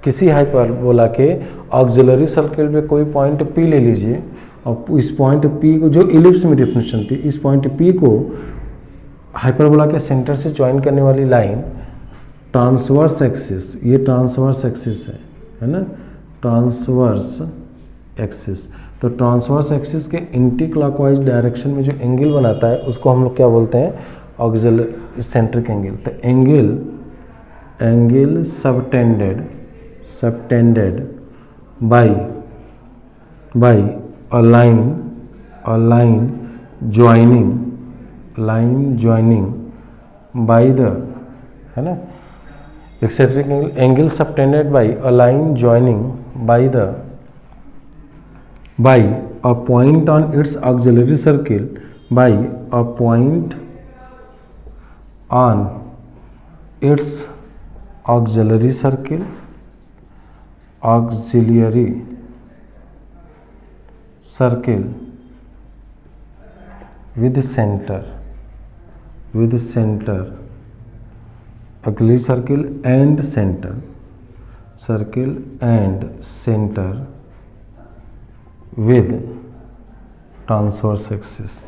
किसी हाइपरबोला के ऑक्सिलरी सर्किल पे कोई पॉइंट P ले लीजिए और इस पॉइंट P को, जो इलिप्स में डिफिनेशन थी, इस पॉइंट P को हाइपरबोला के सेंटर से ज्वाइन करने वाली लाइन ट्रांसवर्स एक्सिस, ये ट्रांसवर्स एक्सिस है ना, ट्रांसवर्स एक्सिस। तो ट्रांसवर्स एक्सिस के एंटी क्लॉकवाइज डायरेक्शन में जो एंगल बनाता है उसको हम लोग क्या बोलते हैं, ऑक्सिलरी सेंट्रिक एंगल। तो angle subtended bye a line joining by the, है ना, eccentric angle subtended bye a line joining by a point on its auxiliary circle, by a point on its auxiliary circle with center auxiliary circle and center with transverse axis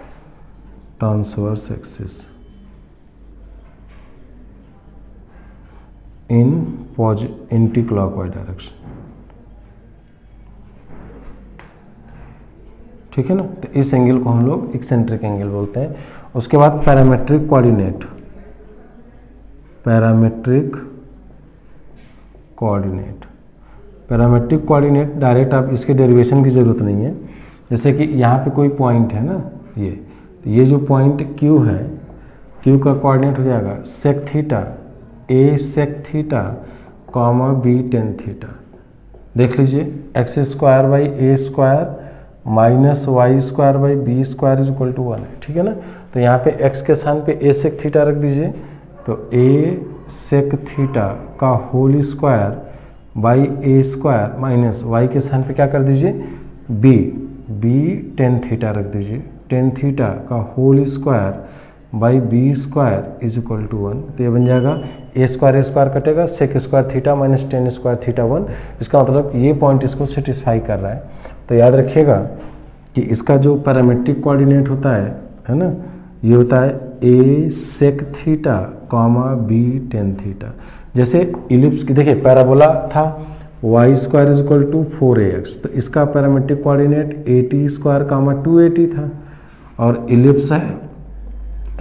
in anti-clockwise direction, ठीक है ना। तो इस angle को हम लोग eccentric angle बोलते हैं। उसके बाद पैरामेट्रिक कोऑर्डिनेट डायरेक्ट आप इसके डेरिवेशन की ज़रूरत नहीं है। जैसे कि यहाँ पे कोई पॉइंट है ना, ये जो पॉइंट Q है, Q का कोऑर्डिनेट हो जाएगा sec theta, A sec theta comma B tan theta. देख लीजिए x square by A square minus Y square by B square is equal to 1 है, ठीक है ना। तो यहाँ पे x के स्थान पे A सेक थीटा रख दीजिए, तो A सेक थीटा का whole square by A square minus y के स्थान पे क्या कर दीजिए बी टेन थीटा रख दीजिए, टेन थीटा का whole square by B square is equal to 1। तो ये बन जाएगा ए स्क्वायर कटेगा, sec square theta minus tan square theta 1। इसका मतलब ये पॉइंट इसको सेटिस्फाई कर रहा है। तो याद रखिएगा कि इसका जो पैरामेट्रिक कोऑर्डिनेट होता है ना, ये होता है a sec theta comma b tan theta. जैसे इलिप्स की देखिए पैराबोला था y square is equal to 4ax, तो इसका parametric coordinate a t square comma 2at था। और इलिप्स है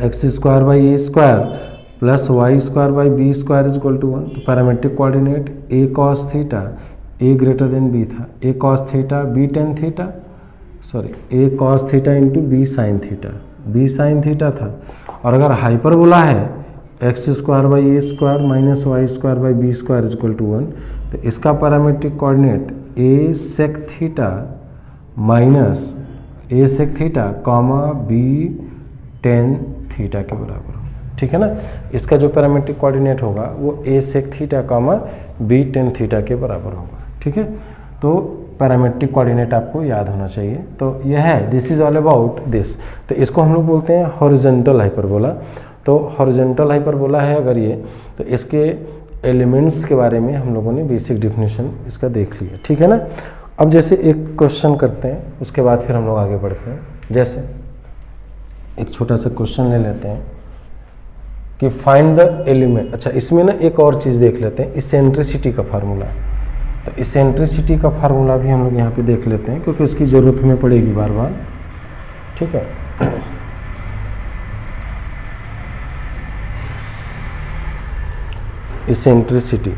x square by A square plus Y square by B square is equal to 1। तो parametric coordinate a cos theta a greater than b था, a cos theta b tan theta, sorry A cos theta into b sine theta, b sine theta था। और अगर hyperbola है x square by A square minus Y square by B square is equal to 1, तो इसका parametric coordinate a sec theta minus a sec theta comma b tan theta के बराबर होगा, ठीक है ना। इसका जो पैरामेट्रिक कोऑर्डिनेट होगा वो a sec theta comma b tan theta के बराबर होगा, ठीक है। तो पैरामेट्रिक कोऑर्डिनेट आपको याद होना चाहिए। तो यह है, this is all about this. तो इसको हम लोग बोलते हैं हॉरिजॉन्टल हाइपरबोला। तो हॉरिजॉन्टल हाइपरबोला है अगर ये, तो इसके एलिमेंट्स के बारे में हम लोगों ने बेसिक डिफिनेशन इसका देख लिया, ठीक है ना। अब जैसे एक क्वेश्चन करते हैं, उसके बाद फिर हम लोग आगे बढ़ते हैं। जैसे एक छोटा सा क्वेश्चन ले लेते हैं कि फाइंड द एलिमेंट। अच्छा, इसमें ना एक और चीज़ देख लेते हैं, इसेंट्रिसिटी का फार्मूला। तो इसेंट्रिसिटी का फार्मूला भी हम लोग यहाँ पे देख लेते हैं, क्योंकि उसकी ज़रूरत हमें पड़ेगी बार बार, ठीक है। इसेंट्रिसिटी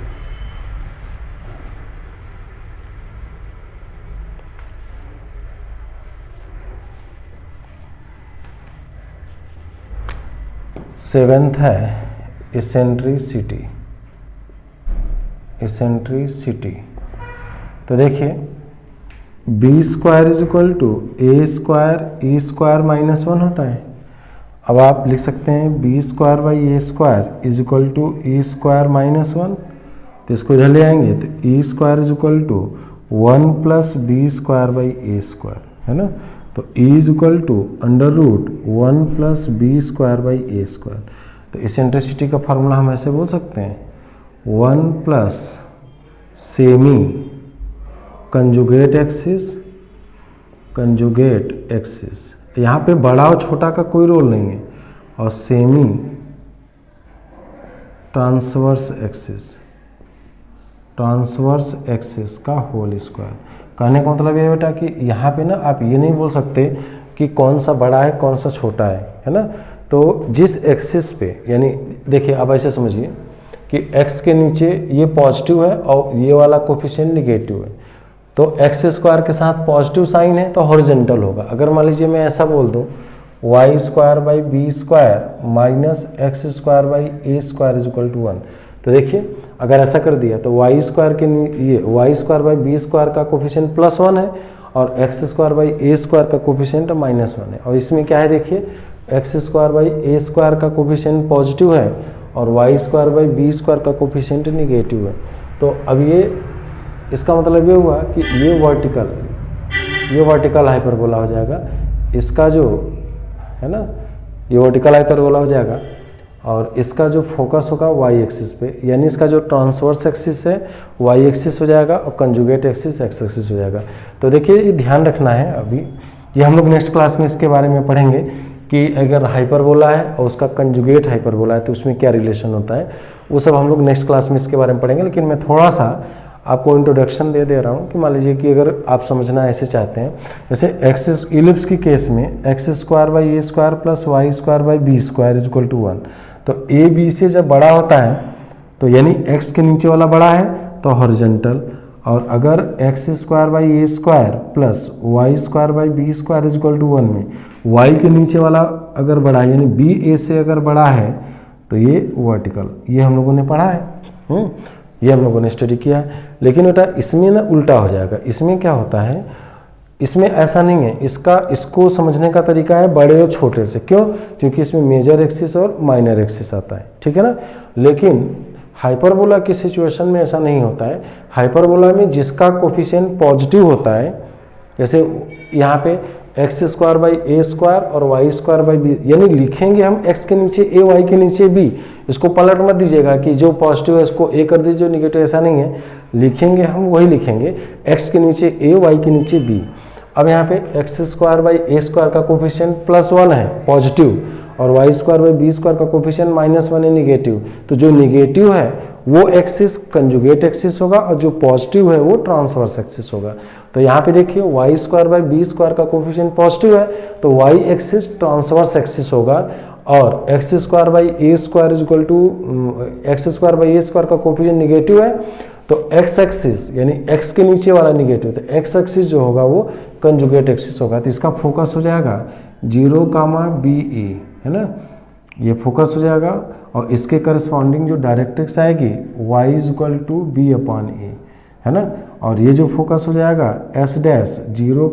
सेवेंथ है इसेंट्रिसिटी। इसेंट्रिसिटी तो देखिए b square is equal to A square E square minus 1 होता है। अब आप लिख सकते हैं b square by A square is equal to E square minus 1। तो इसको इधर ले आएंगे तो ई square is equal to 1 plus b square by A square, है ना। तो e is equal to under root 1 plus b square by A square. तो इसेंट्रिसिटी का फार्मूला हम ऐसे बोल सकते हैं 1 plus semi conjugate axis, conjugate axis, यहाँ पे बड़ा और छोटा का कोई रोल नहीं है, और semi transverse axis, transverse axis का होल स्क्वायर। कहने का मतलब ये बेटा कि यहाँ पे ना आप ये नहीं बोल सकते कि कौन सा बड़ा है कौन सा छोटा है ना। तो जिस एक्सिस पे, यानी देखिए आप ऐसे समझिए कि x के नीचे ये पॉजिटिव है और ये वाला कोफिशिएंट निगेटिव है, तो एक्स स्क्वायर के साथ पॉजिटिव साइन है तो हॉरिजॉन्टल होगा। अगर मान लीजिए मैं ऐसा बोल दूं y square by B square minus x square by A square is equal to 1, तो देखिए अगर ऐसा कर दिया तो वाई स्क्वायर के ये y square by B square का कोफिशिएंट +1 है और x square by A square का कोफिशिएंट -1 है। और इसमें क्या है देखिए x square by A square का कोफिशिएंट पॉजिटिव है और y square by B square का कोफिशिएंट निगेटिव है। तो अब ये इसका मतलब ये हुआ कि ये वर्टिकल हाइपरबोला हो जाएगा। इसका जो है ना ये वर्टिकल हाइपरबोला हो जाएगा और इसका जो फोकस होगा वाई एक्सिस पे, यानी इसका जो ट्रांसवर्स एक्सिस है वाई एक्सिस हो जाएगा और कंजुगेट एक्सिस एक्स एक्सिस हो जाएगा। तो देखिए ये ध्यान रखना है, अभी ये हम लोग नेक्स्ट क्लास में इसके बारे में पढ़ेंगे कि अगर हाइपरबोला है और उसका कंजुगेट हाइपरबोला है तो उसमें क्या रिलेशन होता है, वो सब हम लोग नेक्स्ट क्लास में इसके बारे में पढ़ेंगे। लेकिन मैं थोड़ा सा आपको इंट्रोडक्शन दे रहा हूँ कि मान लीजिए कि अगर आप समझना ऐसे चाहते हैं, जैसे एक्सिस इलिप्स की केस में x square by A square plus Y square by B square is equal to 1, तो ए बी से जब बड़ा होता है तो यानी एक्स के नीचे वाला बड़ा है तो हॉरिजॉन्टल, और अगर x square by A square plus Y square by B square is equal to 1 में वाई के नीचे वाला अगर बड़ा है यानी बी ए से अगर बड़ा है तो ये वर्टिकल, ये हम लोगों ने पढ़ा है, ये हम लोगों ने स्टडी किया है। लेकिन बेटा इसमें ना उल्टा हो जाएगा। इसमें क्या होता है, इसमें ऐसा नहीं है, इसको समझने का तरीका है बड़े और छोटे से। क्यों? क्योंकि इसमें मेजर एक्सिस और माइनर एक्सिस आता है, ठीक है ना। लेकिन हाइपरबोला की सिचुएशन में ऐसा नहीं होता है। हाइपरबोला में जिसका कोफिशिएंट पॉजिटिव होता है, जैसे यहाँ पे x square by A square और वाई स्क्वायर बाई बी, यानी लिखेंगे हम एक्स के नीचे ए, वाई के नीचे बी। इसको पलट मत दीजिएगा कि जो पॉजिटिव है उसको ए कर दीजिए, जो निगेटिव, ऐसा नहीं है। लिखेंगे हम वही लिखेंगे, एक्स के नीचे ए, वाई के नीचे बी। अब यहाँ पे x square by A square का कोफिशिएंट +1 है पॉजिटिव, और y square by B square का कोफिशिएंट -1 है निगेटिव। तो जो निगेटिव है वो एक्सिस कंजुगेट एक्सिस होगा और जो पॉजिटिव है वो ट्रांसवर्स एक्सिस होगा। तो यहाँ पे देखिए y square by B square का कोफिशिएंट पॉजिटिव है तो वाई एक्सिस ट्रांसवर्स एक्सिस होगा, और x square by A square is equal to x square by A square का कोफिशिएंट निगेटिव है तो एक्स एक्सिस यानी एक्स के नीचे वाला निगेटिव, तो एक्स एक्सिस जो होगा वो कंजुगेट एक्सिस होगा। तो इसका फोकस हो जाएगा 0, BE, है ना, ये फोकस हो जाएगा। और इसके करस्पॉन्डिंग जो डायरेक्ट्रिक्स आएगी y is equal to B/A, है ना। और ये जो फोकस हो जाएगा S डैश 0,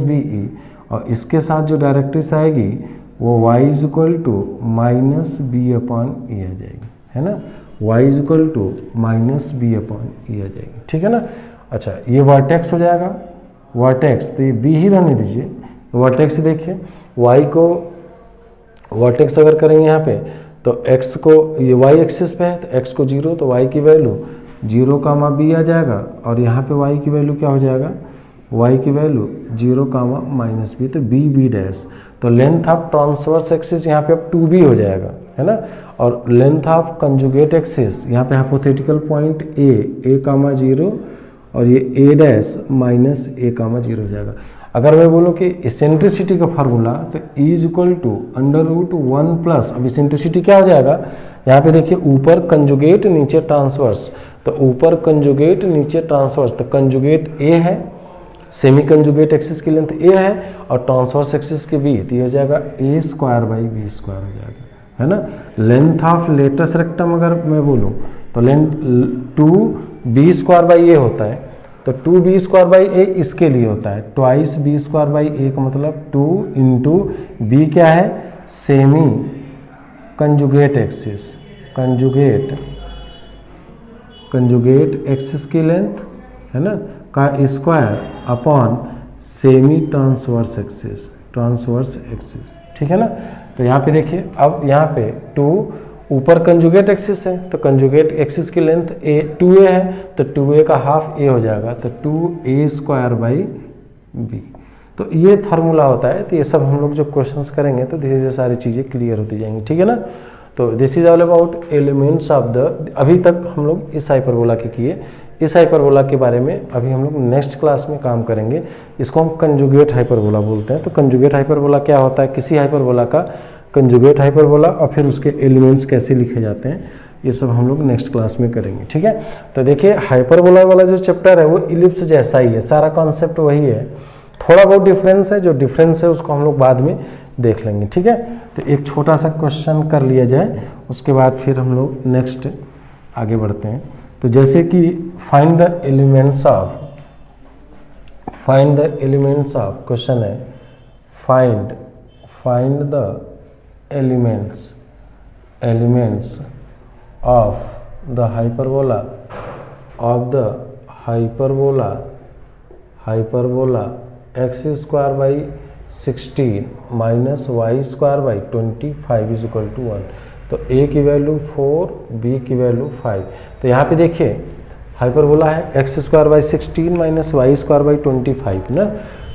-BE, और इसके साथ जो डायरेक्ट्रिक्स आएगी वो y is equal to -B/E आ जाएगी, है ना, y is equal to -B/E आ जाएगी, ठीक है ना। अच्छा, ये वर्टेक्स हो जाएगा, वर्टेक्स तो ये B ही रहने दीजिए। वर्टेक्स देखिए, y को वर्टेक्स अगर करेंगे यहाँ पे तो x को, ये y एक्सिस पे है तो x को 0, तो y की वैल्यू 0, B आ जाएगा, और यहाँ पे y की वैल्यू क्या हो जाएगा, y की वैल्यू 0, -B, तो B डैश। तो लेंथ ऑफ ट्रांसवर्स एक्सिस यहाँ पे अब 2B हो जाएगा, है ना। और लेंथ ऑफ कंजुगेट एक्सिस यहाँ पे हाइपोथेटिकल पॉइंट A, 0, और ये A डैश -A, 0 हो जाएगा। अगर मैं बोलूँ कि इसेंट्रिसिटी का फार्मूला तो E इज इक्वल टू √1+, अब इसेंट्रिसिटी क्या हो जाएगा, यहाँ पे देखिए ऊपर कंजुगेट नीचे ट्रांसवर्स, तो ऊपर कंजुगेट नीचे ट्रांसवर्स, तो कंजुगेट A है, सेमी कंजुगेट एक्सिस की लेंथ A है और ट्रांसवर्स एक्सिस की B, तो ये हो जाएगा A² बाई B² हो जाएगा, है ना। लेंथ ऑफ लेटस रेक्टम अगर मैं बोलूँ तो लेंथ 2B² बाई A होता है, तो 2B² बाई A इसके लिए होता है, ट्वाइस B² बाई A का मतलब 2 इंटू B क्या है, semi conjugate axis, conjugate axis की लेंथ, है ना, का square upon semi transverse axis, ठीक है ना। तो यहाँ पे देखिए, अब यहाँ पे 2 ऊपर कंजुगेट एक्सिस है तो कंजुगेट एक्सिस की लेंथ 2A है, तो 2A का हाफ A हो जाएगा, तो 2A² बाई B। तो ये फार्मूला होता है। तो ये सब हम लोग जब क्वेश्चंस करेंगे तो धीरे धीरे सारी चीज़ें क्लियर होती जाएंगी, ठीक है ना। तो this is all about elements of the, अभी तक हम लोग इस हाइपरबोला के किए। इस हाइपरबोला के बारे में अभी हम लोग नेक्स्ट क्लास में काम करेंगे। इसको हम कंजुगेट हाइपरबोला बोलते हैं। तो कंजुगेट हाइपरबोला क्या होता है, किसी हाइपरबोला का कंजुगेट हाइपरबोला, और फिर उसके एलिमेंट्स कैसे लिखे जाते हैं, ये सब हम लोग नेक्स्ट क्लास में करेंगे, ठीक है। तो देखिए हाइपरबोला वाला जो चैप्टर है वो इलिप्स जैसा ही है, सारा कॉन्सेप्ट वही है, थोड़ा बहुत डिफरेंस है, जो डिफरेंस है उसको हम लोग बाद में देख लेंगे, ठीक है। तो एक छोटा सा क्वेश्चन कर लिया जाए, उसके बाद फिर हम लोग नेक्स्ट आगे बढ़ते हैं। तो जैसे कि find the elements of, question है find the elements of the hyperbola x² by 16 minus y² by 25 is equal to 1। तो a की वैल्यू 4, b की वैल्यू 5। तो यहाँ पे देखिए हाइपरबोला है x² by 16 minus y² by 25 ना।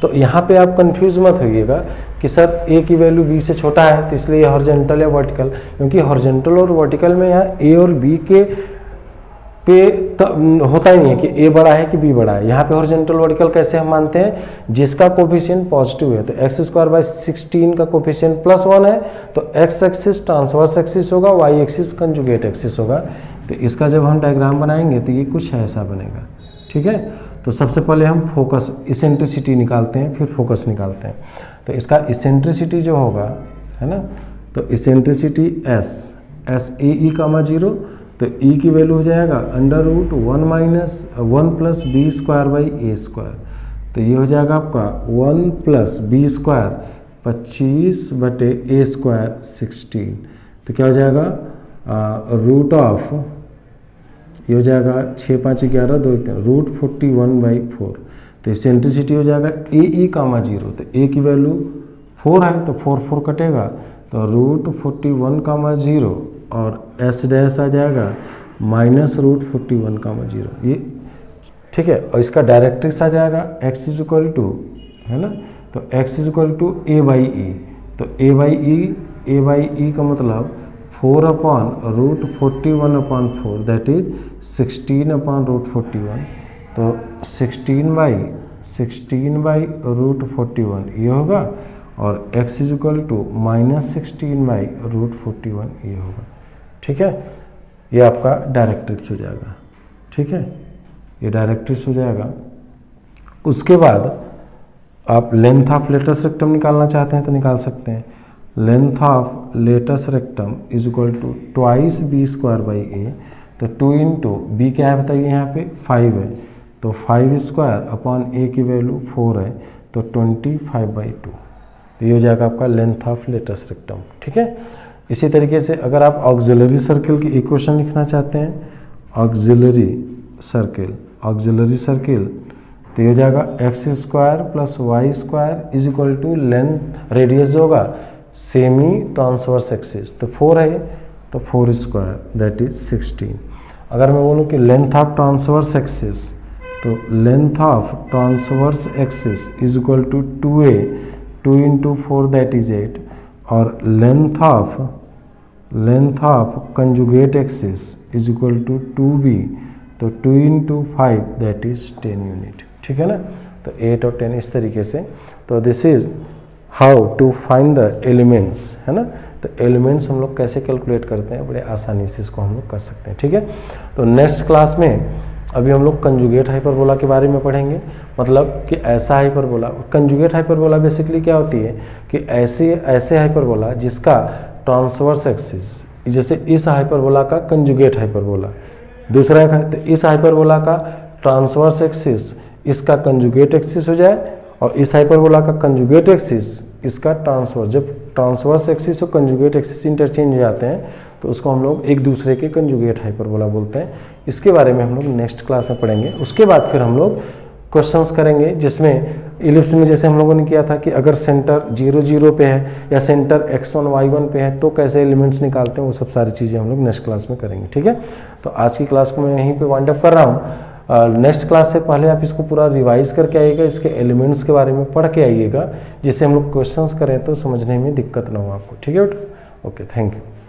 तो यहाँ पे आप कंफ्यूज मत होइएगा कि सर a की वैल्यू b से छोटा है तो इसलिए हॉरिजॉन्टल या वर्टिकल, क्योंकि हॉरिजॉन्टल और वर्टिकल में यहाँ a और b के पे होता ही नहीं है कि a बड़ा है कि b बड़ा है। यहाँ पे हॉरिजॉन्टल वर्टिकल कैसे हम मानते हैं, जिसका कोफिशिएंट पॉजिटिव है। तो x² बाई 16 का कोफिशिएंट +1 है तो x एक्सिस ट्रांसवर्स एक्सिस होगा, y एक्सिस कंजुगेट एक्सिस होगा। तो इसका जब हम डायग्राम बनाएंगे तो ये कुछ ऐसा बनेगा, ठीक है। तो सबसे पहले हम फोकस इसेंट्रिसिटी निकालते हैं, फिर फोकस निकालते हैं। तो इसका इसेंट्रिसिटी जो होगा, है ना, तो इसेंट्रिसिटी S E, 0, तो E की वैल्यू हो जाएगा √1 प्लस B² बाई A²। तो ये हो जाएगा आपका 1 प्लस B² 25 बटे A² 16। तो क्या हो जाएगा रूट ऑफ, ये हो जाएगा 6 5 11 2 3 √41/4। तो इसेंट्रिसिटी हो जाएगा ए ई कामा 0, तो ए की वैल्यू 4 है तो 4 4 कटेगा, तो √41 कामा 0 और एस डैश आ जाएगा -√41 कामा 0, ये ठीक है। और इसका डायरेक्ट्रिक्स आ जाएगा x इक्वल टू, है ना, तो x इक्वल टू a/e, तो a/e का मतलब 4/√41/4 दैट इज 16/√41, तो 16/√41 ये होगा, और x इक्वल टू -16/√41 ये होगा, ठीक है। ये आपका डायरेक्ट्रिक्स हो जाएगा, ठीक है, ये डायरेक्ट्रिक्स हो जाएगा। उसके बाद आप लेंथ ऑफ लेटस रेक्टम निकालना चाहते हैं तो निकाल सकते हैं। Length of latus rectum is equal to twice b²/a, तो 2 इंटू बी क्या है बताइए, यहाँ पे 5 है, तो 5² की वैल्यू 4 है, तो 25/2, ये हो जाएगा आपका लेंथ ऑफ लेटस रेक्टम, ठीक है। इसी तरीके से अगर आप ऑक्सिलरी सर्किल की इक्वेशन लिखना चाहते हैं, ऑक्सिलरी सर्किल तो ये हो जाएगा x² + y² is equal to length, radius जो होगा सेमी ट्रांसवर्स एक्सिस, तो 4 है तो 4² दैट इज 16। अगर मैं बोलूँ कि लेंथ ऑफ ट्रांसवर्स एक्सिस, तो length of transverse axis is equal to 2a, 2 into 4 that is 8, और length of conjugate axis is equal to 2b, तो 2 इंटू 5 दैट इज 10 यूनिट, ठीक है ना। तो 8 और 10 इस तरीके से, तो this is how to find the elements, है ना। तो एलिमेंट्स हम लोग कैसे कैलकुलेट करते हैं, बड़े आसानी से इसको हम लोग कर सकते हैं, ठीक है। तो नेक्स्ट क्लास में अभी हम लोग कंजुगेट हाइपरबोला के बारे में पढ़ेंगे, मतलब कि ऐसा हाइपरबोला, कंजुगेट हाइपरबोला बेसिकली क्या होती है कि ऐसे हाइपरबोला जिसका ट्रांसवर्स एक्सिस, जैसे इस हाइपरबोला का कंजुगेट हाइपरबोला, दूसरा एक है तो इस हाइपरबोला का ट्रांसवर्स एक्सिस इसका कंजुगेट एक्सिस हो जाए, और इस हाइपरबोला का कंजुगेट एक्सिस इसका ट्रांसवर्स, जब ट्रांसवर्स एक्सिस और कंजुगेट एक्सिस इंटरचेंज हो जाते हैं तो उसको हम लोग एक दूसरे के कंजुगेट हाइपरबोला बोलते हैं। इसके बारे में हम लोग नेक्स्ट क्लास में पढ़ेंगे। उसके बाद फिर हम लोग क्वेश्चंस करेंगे, जिसमें इलिप्स में जैसे हम लोगों ने किया था कि अगर सेंटर 0 0 पे है या सेंटर x1 y1 पे है तो कैसे एलिमेंट्स निकालते हैं, वो सब सारी चीज़ें हम लोग नेक्स्ट क्लास में करेंगे, ठीक है। तो आज की क्लास को मैं यहीं पे वाइंड अप कर रहा हूँ। नेक्स्ट क्लास से पहले आप इसको पूरा रिवाइज करके आइएगा, इसके एलिमेंट्स के बारे में पढ़ के आइएगा, जिससे हम लोग क्वेश्चंस करें तो समझने में दिक्कत ना हो आपको, ठीक है। Okay, thank you.